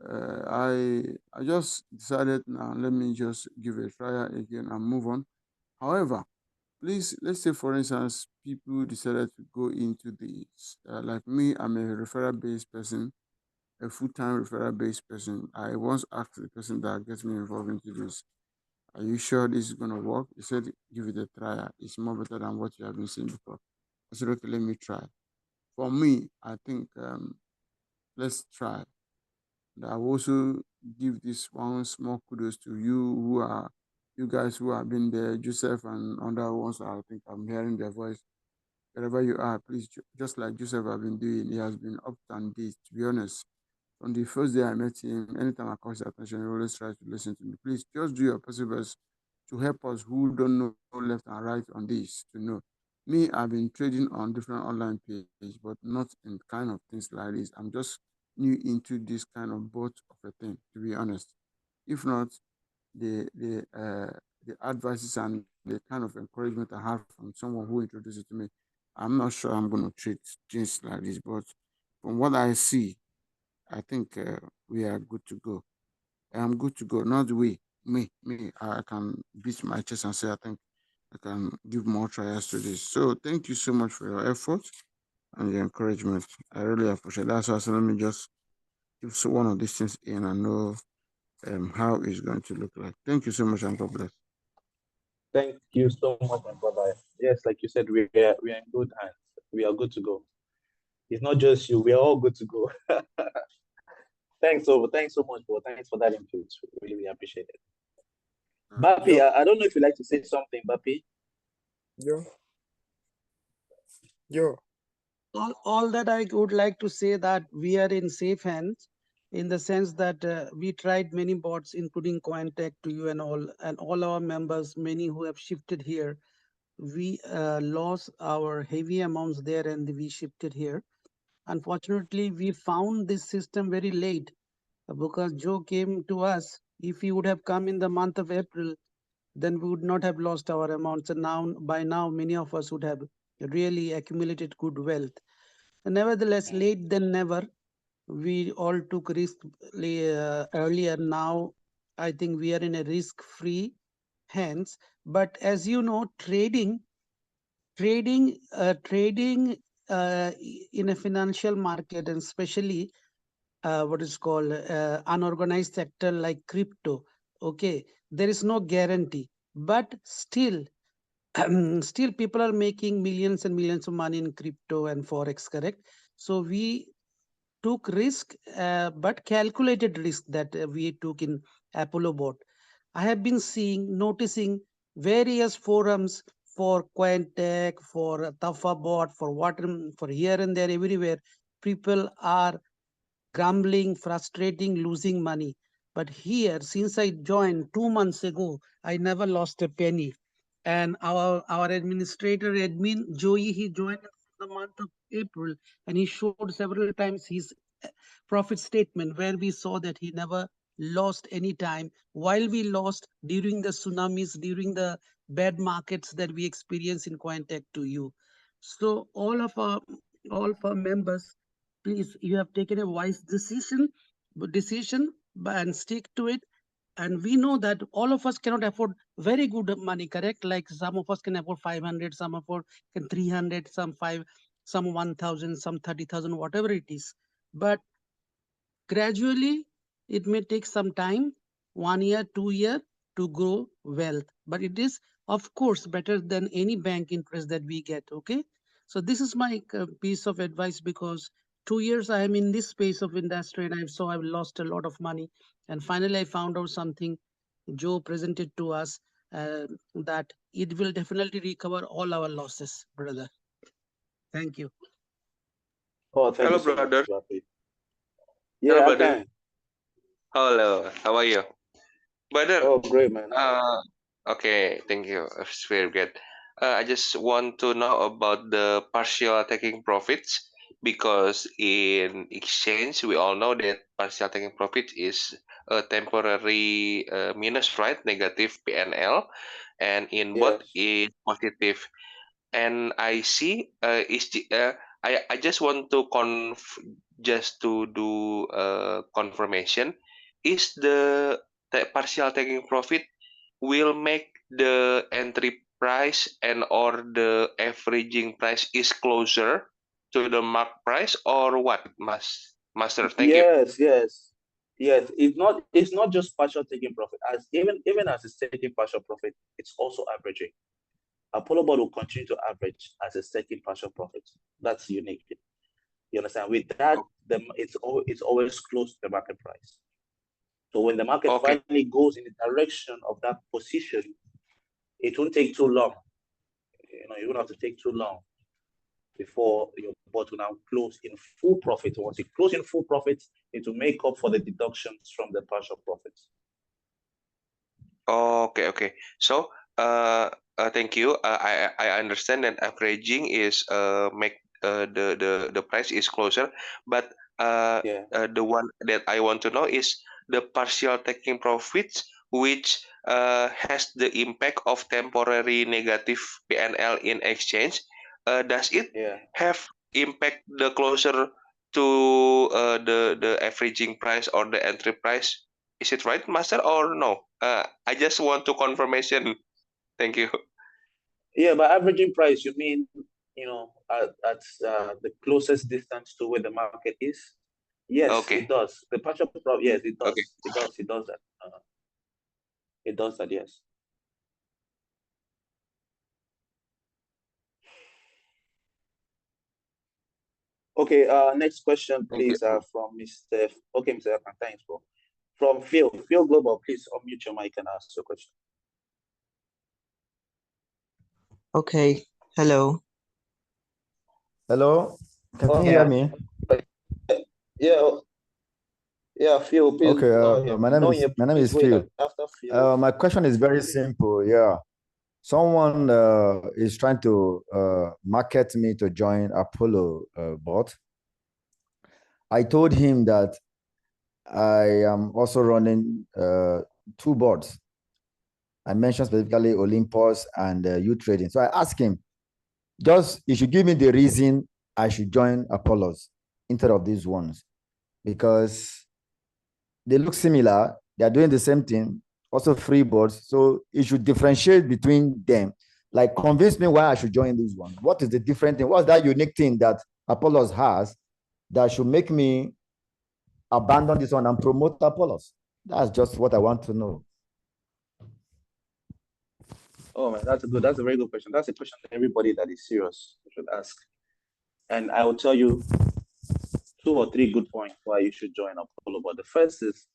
I just decided now let me just give a try again and move on. However, please let's say for instance people decided to go into this like me. I'm a referral based person, a full-time referral based person. I once asked the person that gets me involved into this, are you sure this is gonna work? He said, give it a try. It's more better than what you have been seeing before. I said, okay, let me try. For me, I think let's try. And I will also give this one small kudos to you guys who have been there, Joseph and other ones. I think I'm hearing their voice. Wherever you are, please, just like Joseph have been doing, he has been up and days, to be honest. From the first day I met him, anytime I call his attention, he always tries to listen to me. Please just do your possible best to help us who don't know left and right on this to know. Me, I've been trading on different online pages, but not in kind of things like this. I'm just new into this kind of boat of a thing, to be honest. If not, the advices and the kind of encouragement I have from someone who introduced it to me, I'm not sure I'm going to treat things like this. But from what I see, I think we are good to go. I'm good to go. Not we, me. I can beat my chest and say I think I can give more trials to this. So thank you so much for your effort and your encouragement. I really appreciate that. So let me just give one of these things in and know how it's going to look like. Thank you so much and God bless. Thank you so much, my brother. Yes, like you said, we are in good hands. We are good to go. It's not just you. We are all good to go. Thanks for that input. Really appreciate it. Bappy, Yo, I don't know if you'd like to say something, Bappy. yo, yo. All that I would like to say that we are in safe hands in the sense that we tried many bots, including Cointech to you and all our members, many who have shifted here. We lost our heavy amounts there and we shifted here. Unfortunately, we found this system very late because Joe came to us. If he would have come in the month of April, then we would not have lost our amounts. And now, by now, many of us would have really accumulated good wealth. Nevertheless, late than never, we all took risk earlier. Now, I think we are in a risk-free hands. But as you know, trading in a financial market, and especially what is called unorganized sector like crypto, okay, there is no guarantee. But still, still people are making millions and millions of money in crypto and forex, correct? So we took risk, but calculated risk that we took in ApolloBot. I have been noticing various forums for Cointech, for TafaBot, for water, for here and there, everywhere. People are grumbling, frustrating, losing money. But here, since I joined 2 months ago, I never lost a penny. And our administrator, admin Joey, he joined in the month of April, and he showed several times his profit statement where we saw that he never lost any time, while we lost during the tsunamis, during the bad markets that we experienced in Cointech to you. So all of our members, please, you have taken a wise decision and stick to it. And we know that all of us cannot afford very good money, correct? Like some of us can afford 500, some afford can 300, some 5, some 1000, some 30,000, whatever it is. But gradually, it may take some time, 1 year, 2 year, to grow wealth. But it is, of course, better than any bank interest that we get. Okay. So this is my piece of advice, because 2 years I am in this space of industry and I've lost a lot of money. And finally, I found out something Joe presented to us, that it will definitely recover all our losses, brother. Thank you. Oh, thank Hello, you so much, brother. Bappy. Hello, Yeah, I brother. can. Hello, how are you? Brother, Oh, great, man. okay, thank you. It's very good. I just want to know about the partial taking profits because in exchange, we all know that partial taking profit is a temporary minus, right? Negative PNL, and in bot Yes. is positive. And I see I just want to just to do confirmation, is the partial taking profit will make the entry price and or the averaging price is closer to the mark price, or what, master? Thank you. Yes, yes, yes. It's not just partial taking profit. As even as it's taking partial profit, it's also averaging. ApolloBot will continue to average as it's taking partial profit. That's unique. You understand? With that, it's always close to the market price. So when the market Okay. finally goes in the direction of that position, it won't take too long. You don't have to take too long before your bot will now close in full profit. Once it closes in full profit, it will make up for the deductions from the partial profits. Okay, okay. So, thank you. I understand that averaging is make the price is closer, but Yeah. the one that I want to know is the partial taking profits, which has the impact of temporary negative PNL in exchange. Does it Yeah. have impact the closer to the averaging price or the entry price? Is it right, Master, or no? I just want to confirmation. Thank you. Yeah, by averaging price, you mean, at the closest distance to where the market is? Yes, it Okay. does. The partial profit, yes, it Okay. does. It does that. It does that, yes. Okay, next question, Thank you. please, from Mr. Okay, Mr. Akpan, thanks, bro. From Phil. Phil Global, please unmute your mic and ask your question. Okay. Hello. Hello, can you Oh, hear me? yeah, yeah, Phil, please Okay, go ahead. my name Please is wait Phil. after Phil. My question is very simple. Yeah, someone is trying to market me to join Apollo bot. I told him that I am also running 2 bots. I mentioned specifically Olympus and U Trading. So I asked him, you should give me the reason I should join Apollos instead of these ones, because they look similar. They are doing the same thing, also free boards. So you should differentiate between them. Like, convince me why I should join this one. What is the different thing? What's that unique thing that Apollos has that should make me abandon this one and promote Apollos? That's just what I want to know. Oh man, that's a very good question. That's a question that everybody that is serious should ask. And I will tell you 2 or 3 good points why you should join Apollo. But the first is,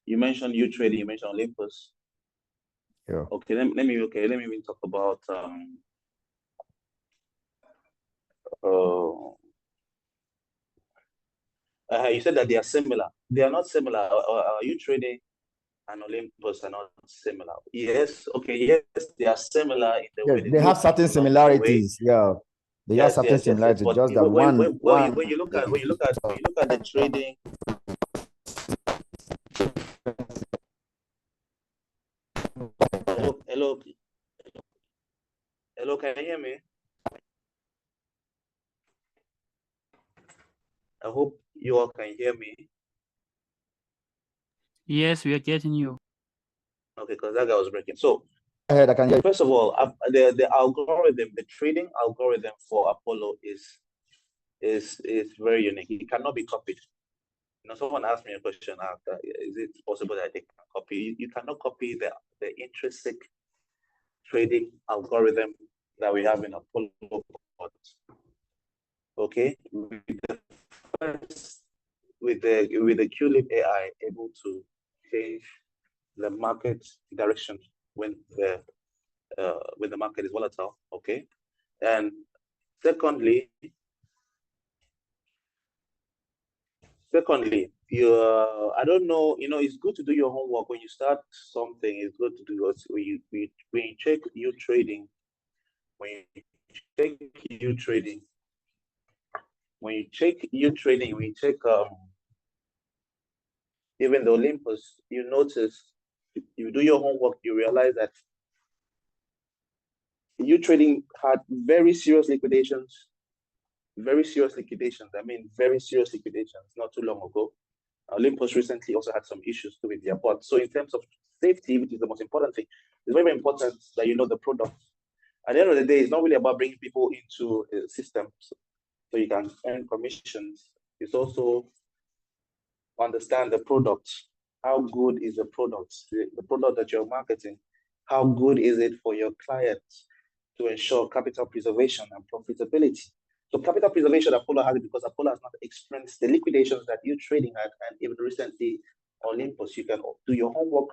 you mentioned U Trading, you mentioned Olympus. Yeah. Okay, let me even talk about you said that they are similar. They are not similar. U Trading and Olympus are not similar. Yes, okay, yes, they are similar in the Yes, way they they have look, certain similarities. Yeah, they have Yes, certain yes, yes, yes. similarities. But Just that one when you look at the trading. Hello, can you hear me? I hope you all can hear me. Yes, we are getting you. Okay, because that guy was breaking. So, I can hear you. first of all, the algorithm, the trading algorithm for Apollo is very unique. It cannot be copied. Someone asked me a question after, is it possible that they can copy? You cannot copy the intrinsic trading algorithm that we have in Apollo. Okay, with the QLib AI able to change the market direction when the market is volatile. Okay, and secondly, I don't know, it's good to do your homework when you start something. It's good to do when you check you trading, when you check you trading, when you check even the Olympus, you notice, you do your homework, you realize that you trading had very serious liquidations. Very serious liquidations. I mean, very serious liquidations not too long ago. Olympus recently also had some issues with their bot. So in terms of safety, which is the most important thing, it's very, very important that you know the product. At the end of the day, it's not really about bringing people into a system so you can earn commissions. It's also understand the product. How good is the product? The product that you're marketing, how good is it for your clients to ensure capital preservation and profitability? So capital preservation, Apollo has it because Apollo has not experienced the liquidations that you're trading at, and even recently Olympus. You can do your homework.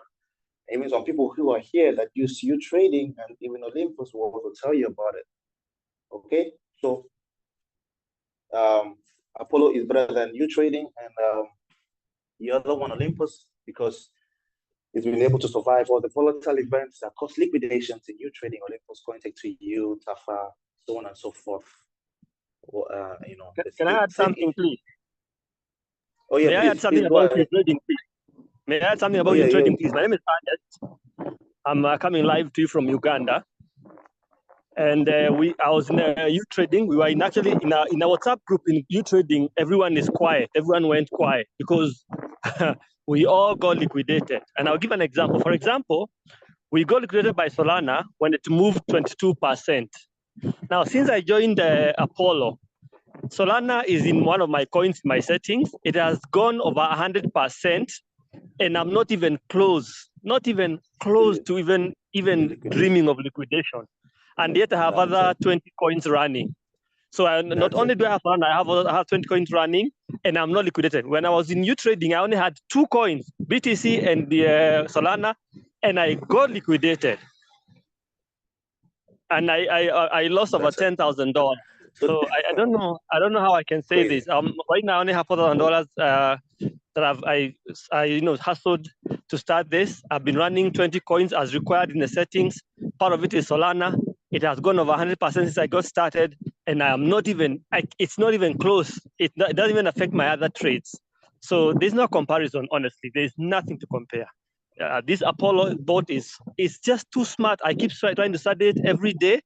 Even some people who are here that use you trading, and even Olympus will also tell you about it. Okay, so Apollo is better than you trading, and the other one, Olympus, because it's been able to survive all the volatile events that cause liquidations in you trading. Olympus, Cointech to you, Tafa, so on and so forth. Can I add something, please? Oh yeah, May I add something about your trading, please? May I add something about your trading, please? My name is Ernest. I'm coming live to you from Uganda, and I was in you trading. We were actually in a WhatsApp group in you trading. Everyone is quiet. Everyone went quiet because we all got liquidated. And I'll give an example. For example, we got liquidated by Solana when it moved 22%. Now, since I joined Apollo, Solana is in one of my coins, my settings. It has gone over 100%, and I'm not even close to even dreaming of liquidation. And yet I have other 20 coins running. So not only do I have Solana, I have 20 coins running, and I'm not liquidated. When I was in U trading, I only had 2 coins, BTC and the Solana, and I got liquidated. And I lost over $10,000. So I don't know how I can say this. Right now I only have $4,000 that I hustled to start this. I've been running 20 coins as required in the settings. Part of it is Solana. It has gone over 100% since I got started, and I am not even. It's not even close. It doesn't even affect my other trades. So there's no comparison. Honestly, there's nothing to compare. This Apollo bot is just too smart. I keep trying to study it every day.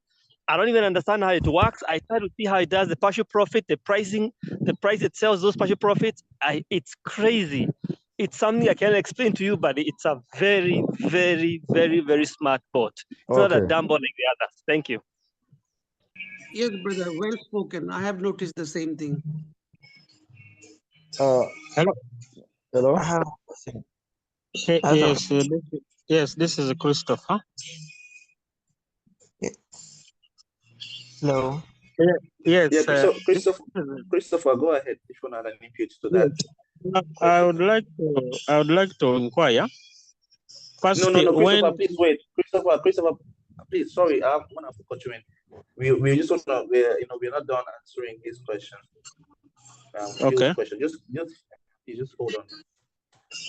I don't even understand how it works. I try to see how it does the partial profit, the pricing, the price it sells those partial profits. It's crazy. It's something I can't explain to you, but it's a very, very, very, very smart bot. It's not a dumb bot like the others. Thank you. Yes, brother, well spoken. I have noticed the same thing. Hello. Hello. Yes, this is Christopher. Hello. Yes. Yeah, Christopher, go ahead. If you want to add an input to that. I would like to inquire. First, no, Christopher, please wait. Christopher, please. Sorry, I want to cut you in. We just want to. We're not done answering his question. Okay. Question. Just hold on.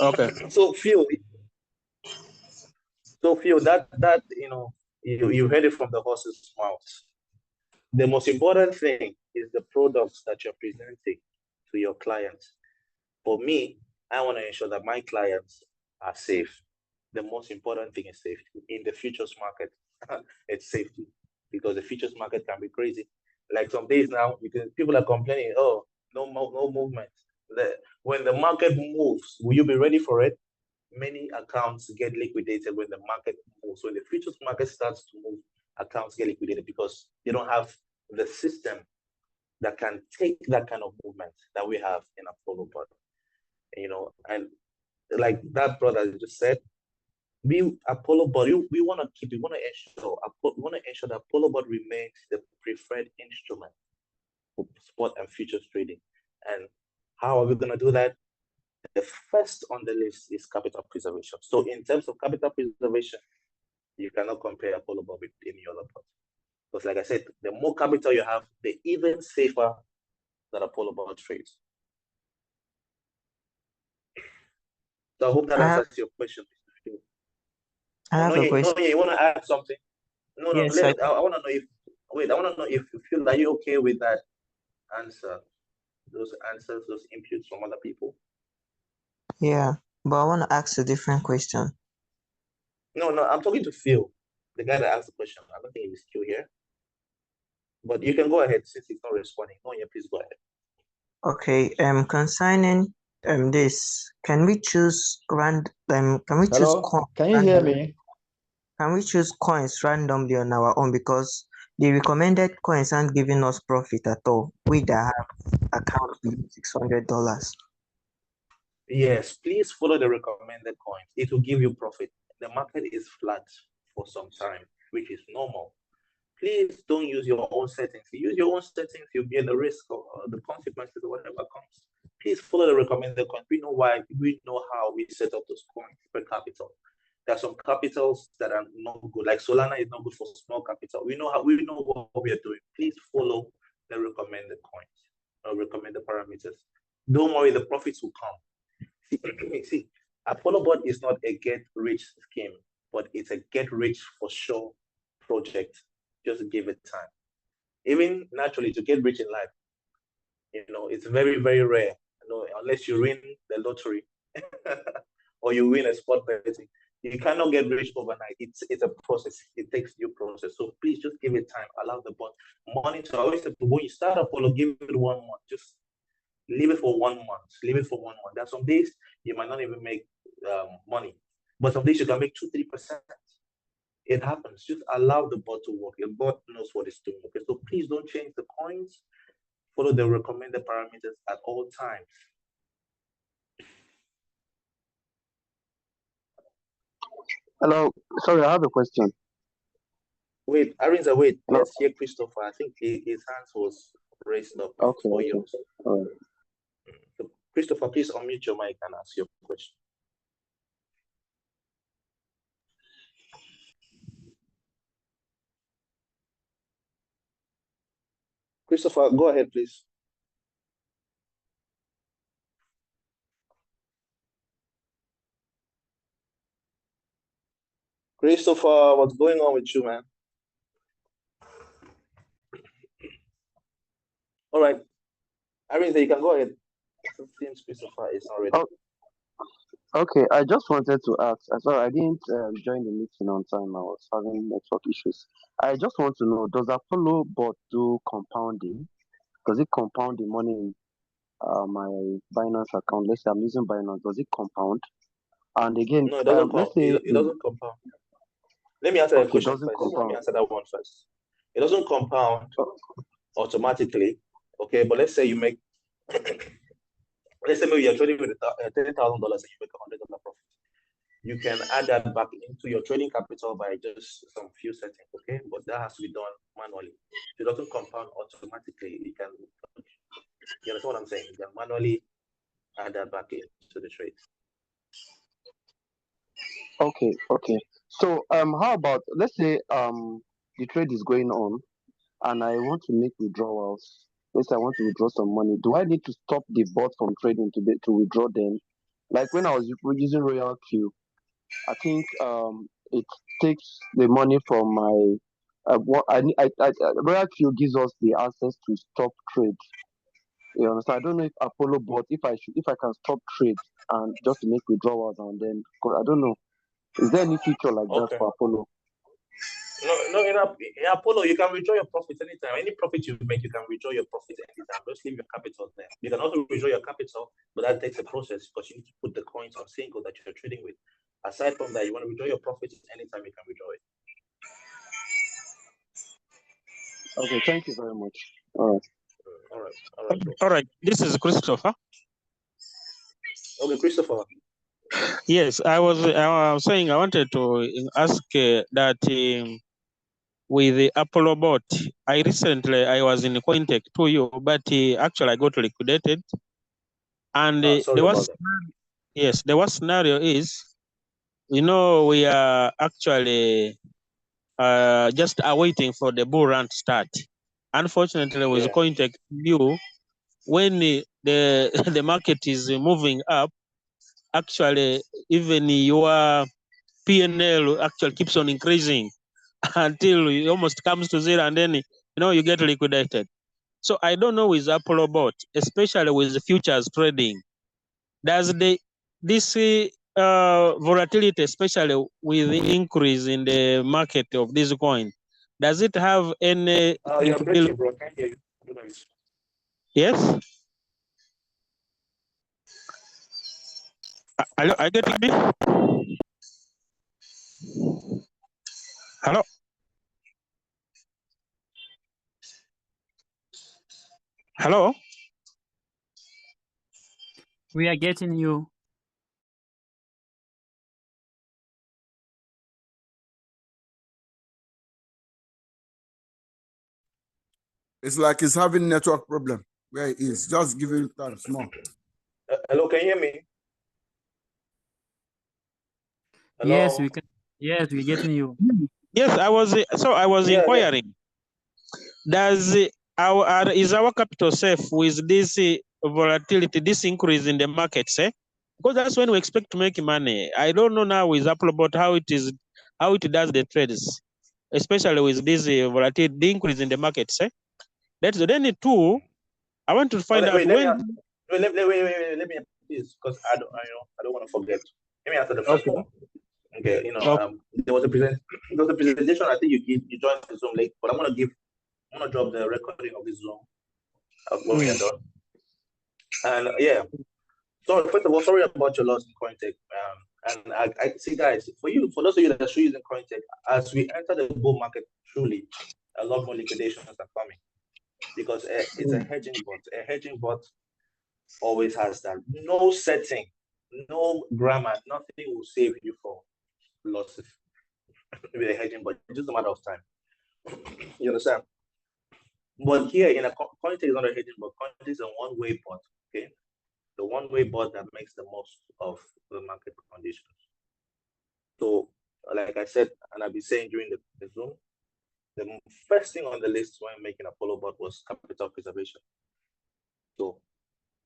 Okay. So Phil, that you heard it from the horse's mouth. The most important thing is the products that you're presenting to your clients. For me, I want to ensure that my clients are safe. The most important thing is safety. In the futures market, it's safety, because the futures market can be crazy. Like some days now, because people are complaining, oh, no movement. When the market moves, will you be ready for it? Many accounts get liquidated when the market moves. When the futures market starts to move, accounts get liquidated because they don't have the system that can take that kind of movement that we have in ApolloBot. And like that brother just said, ApolloBot, we want to ensure that ApolloBot remains the preferred instrument for spot and futures trading. And how are we going to do that? The first on the list is capital preservation. So in terms of capital preservation, you cannot compare ApolloBot with any other bot. Because like I said, the more capital you have, the even safer that ApolloBot trades. So I hope that answers your question. I have a question. No, you want to add something? No, Yes, I want to know if. Wait, I want to know if you feel that you're okay with that answer, those answers, those inputs from other people. Yeah, but I want to ask a different question. No, I'm talking to Phil, the guy that asked the question. I don't think he's still here. But you can go ahead since he's not responding. No, yeah, please go ahead. Okay, concerning this, can we choose can we choose Hello, coins can you hear me? Can we choose coins randomly on our own, because the recommended coins aren't giving us profit at all? We that have account below $600. Yes, please follow the recommended coins. It will give you profit. The market is flat for some time, which is normal. Please don't use your own settings. If you use your own settings, you'll be at the risk of the consequences of whatever comes. Please follow the recommended coins. We know why. We know how we set up those coins per capital. There are some capitals that are not good. Like Solana is not good for small capital. We know what we are doing. Please follow the recommended coins or recommended parameters. Don't worry, the profits will come. See, ApolloBot is not a get-rich scheme, but it's a get-rich for sure project. Just give it time. Even naturally, to get rich in life, it's very, very rare. Unless you win the lottery or you win a sport betting, you cannot get rich overnight. It's a process. It takes due process. So please just give it time. Allow the bot monitor. I always say, when you start Apollo, give it 1 month. Just leave it for 1 month. Leave it for 1 month. There are some days you might not even make money, but some days you can make 2-3%. It happens. Just allow the bot to work. Your bot knows what it's doing. Okay, so please don't change the coins. Follow the recommended parameters at all times. Hello. Sorry, I have a question. Wait, Arinza, wait. No. Let's hear Christopher. I think his hand was raised up. Okay. All right. So Christopher, please unmute your mic and ask your question. Christopher, go ahead, please. Christopher, what's going on with you, man? All right. Arinza, you can go ahead. Since Christopher is not ready. Oh, okay, I just wanted to ask. Sorry, I didn't join the meeting on time. I was having network issues. I just want to know, does ApolloBot do compounding? Does it compound the money in my Binance account? Let's say I'm using Binance. Does it compound? And again, no, it doesn't. Let's say it doesn't compound. Let me answer the question first. Let me answer that one first. It doesn't compound automatically. Okay, but let's say you make, let's say maybe you're trading with $30,000 and you make $100 profit. You can add that back into your trading capital by just some few settings. Okay, but that has to be done manually. It doesn't compound automatically. You understand what I'm saying? You can manually add that back into the trade. Okay. So how about, let's say the trade is going on and I want to make withdrawals. Let's say I want to withdraw some money. Do I need to stop the bot from trading to withdraw them? Like when I was using Royal Q, I think it takes the money from my Royal Q gives us the access to stop trade. You understand? I don't know if ApolloBot, if I can stop trade and just to make withdrawals, and then I don't know. Is there any feature like that for Apollo? No, in Apollo, you can withdraw your profits anytime. Any profit you make, you can withdraw your profits anytime. Just leave your capital there. You can also withdraw your capital, but that takes a process because you need to put the coins on single that you're trading with. Aside from that, you want to withdraw your profits anytime, you can withdraw it. Okay, thank you very much. All right. This is Christopher. Okay, Christopher. Yes, I was saying I wanted to ask that with the ApolloBot, I was in contact to you, but actually I got liquidated. And the worst scenario is, we are actually just awaiting for the bull run to start. Unfortunately, with contact you, when the market is moving up, actually even your P&L actually keeps on increasing until it almost comes to zero, and then you get liquidated. So I don't know with ApolloBot, especially with the futures trading, does this volatility, especially with the increase in the market of this coin, does it have any? You're breaking, bro. Can't hear you. Yes. Hello, are you getting me? Hello. Hello. We are getting you. It's like he's having network problem where he is. Just give him time small. Hello, can you hear me? Hello? Yes, we can. Yes, we're getting you. Yes, I was inquiring. Does is our capital safe with this volatility, this increase in the markets? Because that's when we expect to make money. I don't know now with ApolloBot how it does the trades, especially with this volatility, the increase in the markets. That's then two. I want to find out wait, when. Let me please, because I don't want to forget. Let me answer the first one. Okay, there was a presentation. I think you joined the Zoom late, but I'm gonna drop the recording of this Zoom when we are done. And yeah, so first of all, sorry about your loss in Cointech. And I see, guys, for those of you that are still using Cointech, as we enter the bull market, truly, a lot more liquidations are coming because it's a hedging bot. A hedging bot always has that. No setting, no grammar, nothing will save you for losses with a hedging bot. It's just a matter of time. You understand? But here in a Cointech is not a hedging bot. Cointech is a one-way bot. Okay, the one-way bot that makes the most of the market conditions. So, like I said, and I've been saying during the Zoom, the first thing on the list when making ApolloBot was capital preservation. So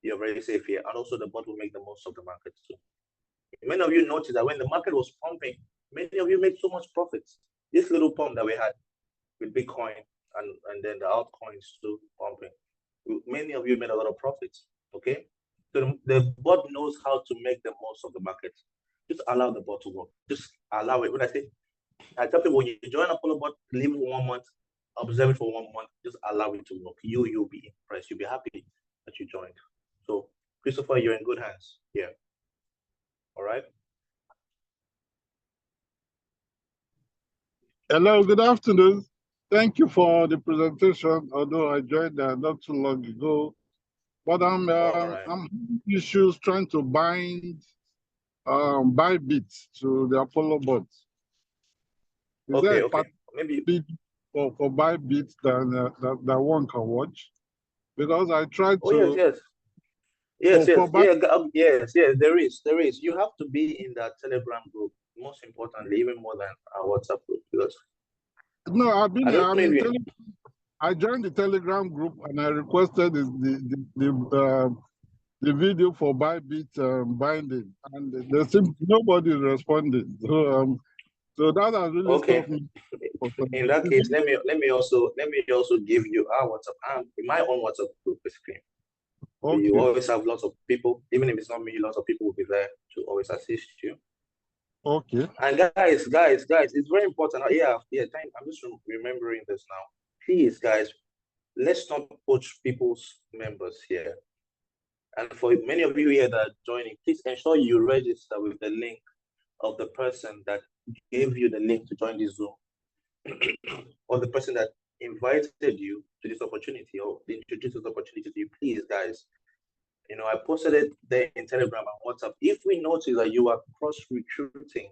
you're very safe here, and also the bot will make the most of the market too. Many of you noticed that when the market was pumping, many of you made so much profits. This little pump that we had with Bitcoin and then the altcoins too pumping, many of you made a lot of profits. Okay, so the bot knows how to make the most of the market. Just allow the bot to work. Just allow it. When I tell people, when you join ApolloBot, leave it for 1 month, observe it for 1 month, just allow it to work. You'll be impressed. You'll be happy that you joined. So, Christopher, you're in good hands here. All right. Hello, good afternoon. Thank you for the presentation, although I joined not too long ago. But I'm having issues trying to bind Bybit to the ApolloBot. Is there a maybe for Bybit that one can watch? Because I tried to. Yes, there is. You have to be in that Telegram group, most importantly, even more than our WhatsApp group. Because no, I joined the Telegram group and I requested the video for Bybit binding, and there seems nobody is responding. So that has really stopped me. In that case, let me also give you our WhatsApp, my own WhatsApp group basically. Okay. You always have lots of people, even if it's not me, lots of people will be there to always assist you. Okay. And guys, it's very important. I'm just remembering this now. Please, guys, let's not poach people's members here. And for many of you here that are joining, please ensure you register with the link of the person that gave you the link to join this Zoom, or the person that invited you to this opportunity or introduced this opportunity to you. Please, guys, I posted it there in Telegram and WhatsApp. If we notice that you are cross-recruiting,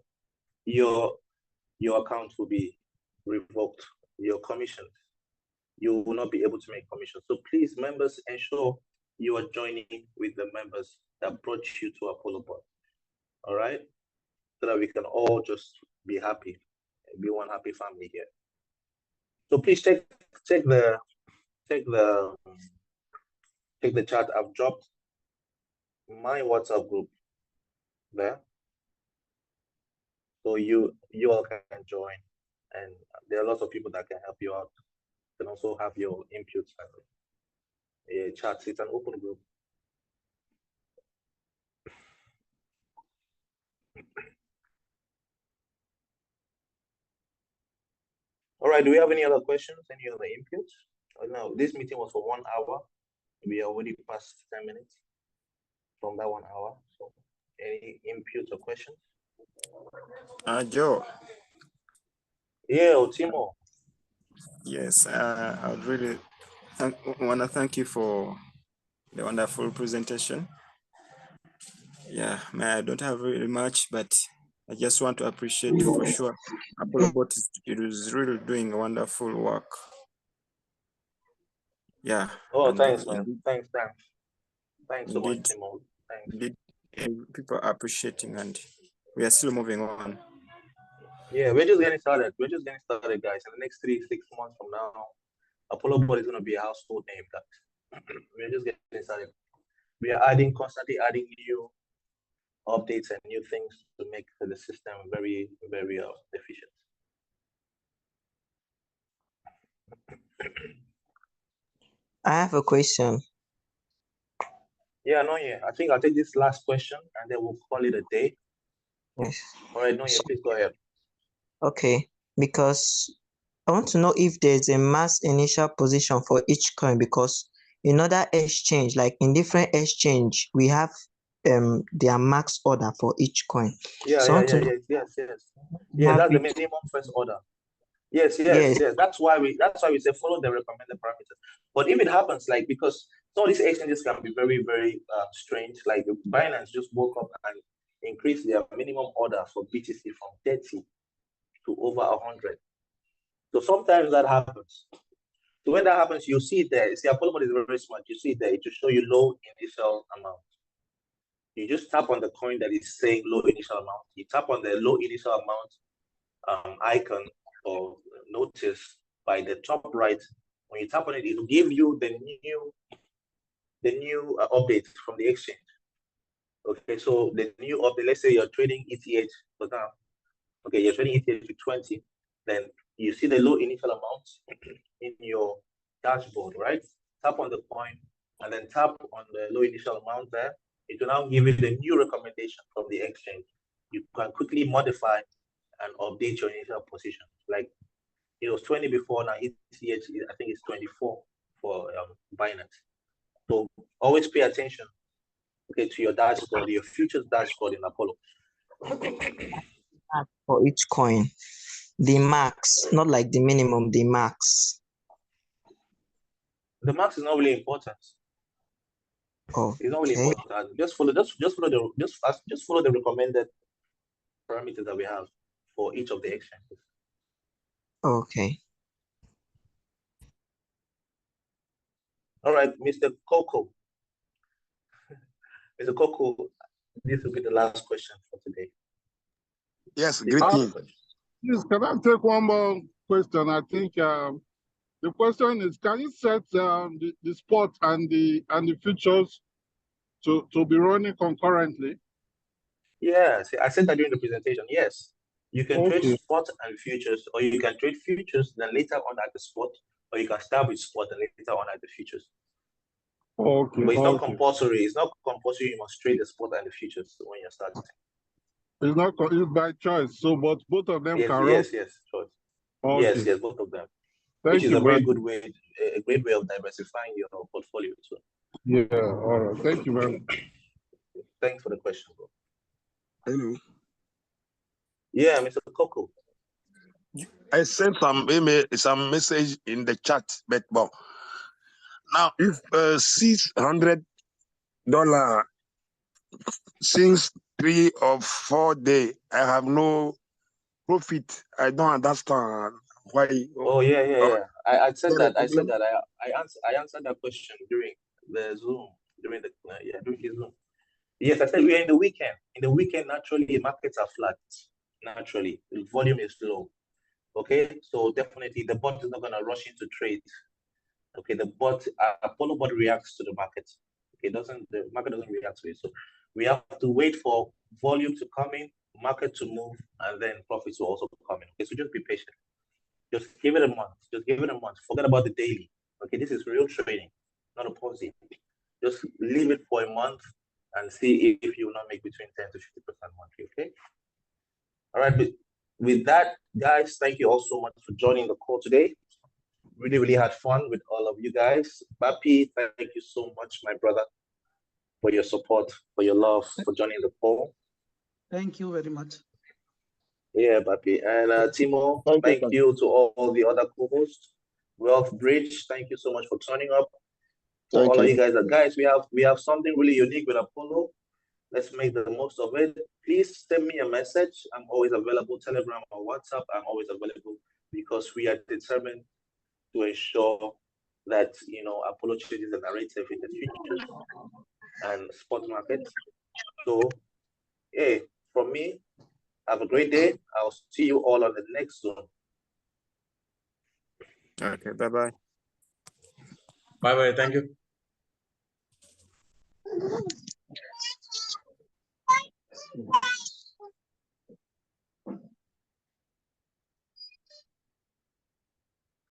your account will be revoked, your commission. You will not be able to make commission. So please, members, ensure you are joining with the members that brought you to ApolloBot. All right? So that we can all just be happy and be one happy family here. So please check the chat. I've dropped my WhatsApp group there. So you all can join, and there are lots of people that can help you out. You can also have your inputs and chats. It's an open group. All right, do we have any other questions? Any other inputs? No, this meeting was for 1 hour. We are already past 10 minutes from that 1 hour. So any inputs or questions? Joe. Yeah, Timo. Yes, I would really want to thank you for the wonderful presentation. Yeah, I don't have really much, but I just want to appreciate for sure. ApolloBot is really doing wonderful work. Yeah. Oh, thanks, man. Thanks. Thanks so much, Indeed, Timo. Thanks. indeed, people are appreciating, and we are still moving on. Yeah, we're just getting started. We're just getting started, guys. In the next 3-6 months from now, ApolloBot is going to be a household name, guys. We're just getting started. We are constantly adding new updates and new things to make the system very, very efficient. I have a question. Yeah, Noye, I think I'll take this last question and then we'll call it a day. Yes. All right, Noye, please go ahead. Okay, because I want to know if there's a max initial position for each coin, because in other exchange, like in different exchange, we have their max order for each coin. Yeah, So yes. Yeah, that's the minimum first order. Yes. That's why we say follow the recommended parameters. But if it happens, like, because some of these exchanges can be very, very strange. Like Binance just woke up and increased their minimum order for BTC from 30 to over 100. So sometimes that happens. So when that happens, you see it there. See, ApolloBot is very smart. You see it there. It will show you low initial amount. You just tap on the coin that is saying low initial amount. You tap on the low initial amount icon or notice by the top right. When you tap on it, it will give you the new update from the exchange. Okay, so the new update, let's say you're trading ETH for now. Okay, you're trading ETH with 20, then you see the low initial amount in your dashboard, right? Tap on the coin and then tap on the low initial amount there. It will now give you the new recommendation from the exchange. You can quickly modify and update your initial position. Like it was 20 before, now ETH, I think it's 24 for Binance. So always pay attention, okay, to your dashboard, your futures dashboard in Apollo. For each coin, the max, not like the minimum, the max. The max is not really important. Oh, it's not really important. Just follow the recommended parameters that we have for each of the exchanges. Okay. All right, Mr. Coco. Mr. Coco, this will be the last question for today. Yes, greeting. Please, can I take one more question? I think the question is: can you set the spot and the futures to be running concurrently? Yes, I said that during the presentation. Yes, you can trade spot and futures, or you can trade futures, then later on at the spot, or you can start with spot and later on at the futures. Okay. But it's not compulsory. It's not compulsory. You must trade the spot and the futures when you're starting. It's not. It's by choice. So, but both of them can run. Yes, choice. Okay. Yes, both of them. Thank which is you, a very good way, a great way of diversifying your portfolio. So. Yeah. All right. Thank you very much. Thanks for the question, bro. Hello. Yeah, Mr. Coco. I sent some email, some message in the chat, but now if $600 since 3 or 4 days, I have no profit. I don't understand why. Oh yeah. I said that. I answered that question during the Zoom, during the Zoom. Yes, I said we are in the weekend. In the weekend, naturally, markets are flat. Naturally, the volume is low. Okay, so definitely the bot is not going to rush into trades. Okay, the bot, ApolloBot reacts to the market. Okay, the market doesn't react to it. So We have to wait for volume to come in, market to move, and then profits will also come in. Okay, so just be patient. Just give it a month. Just give it a month. Forget about the daily. Okay, this is real trading, not a Ponzi. Just leave it for a month and see if you will not make between 10 to 50% monthly. Okay. All right. With that, guys, thank you all so much for joining the call today. Really, really had fun with all of you guys. Bapi, thank you so much, my brother, for your support, for your love, for joining the call. Thank you very much. Yeah, Bapi. And Timo, thank you to all the other co-hosts. Wealth Bridge, thank you so much for turning up. For all of you guys, guys, we have something really unique with Apollo. Let's make the most of it. Please send me a message. I'm always available. Telegram or WhatsApp, I'm always available because we are determined to ensure that Apollo changes the narrative in the futures and spot markets. So, hey, from me, have a great day. I'll see you all on the next Zoom. Okay, bye-bye. Bye-bye. Thank you.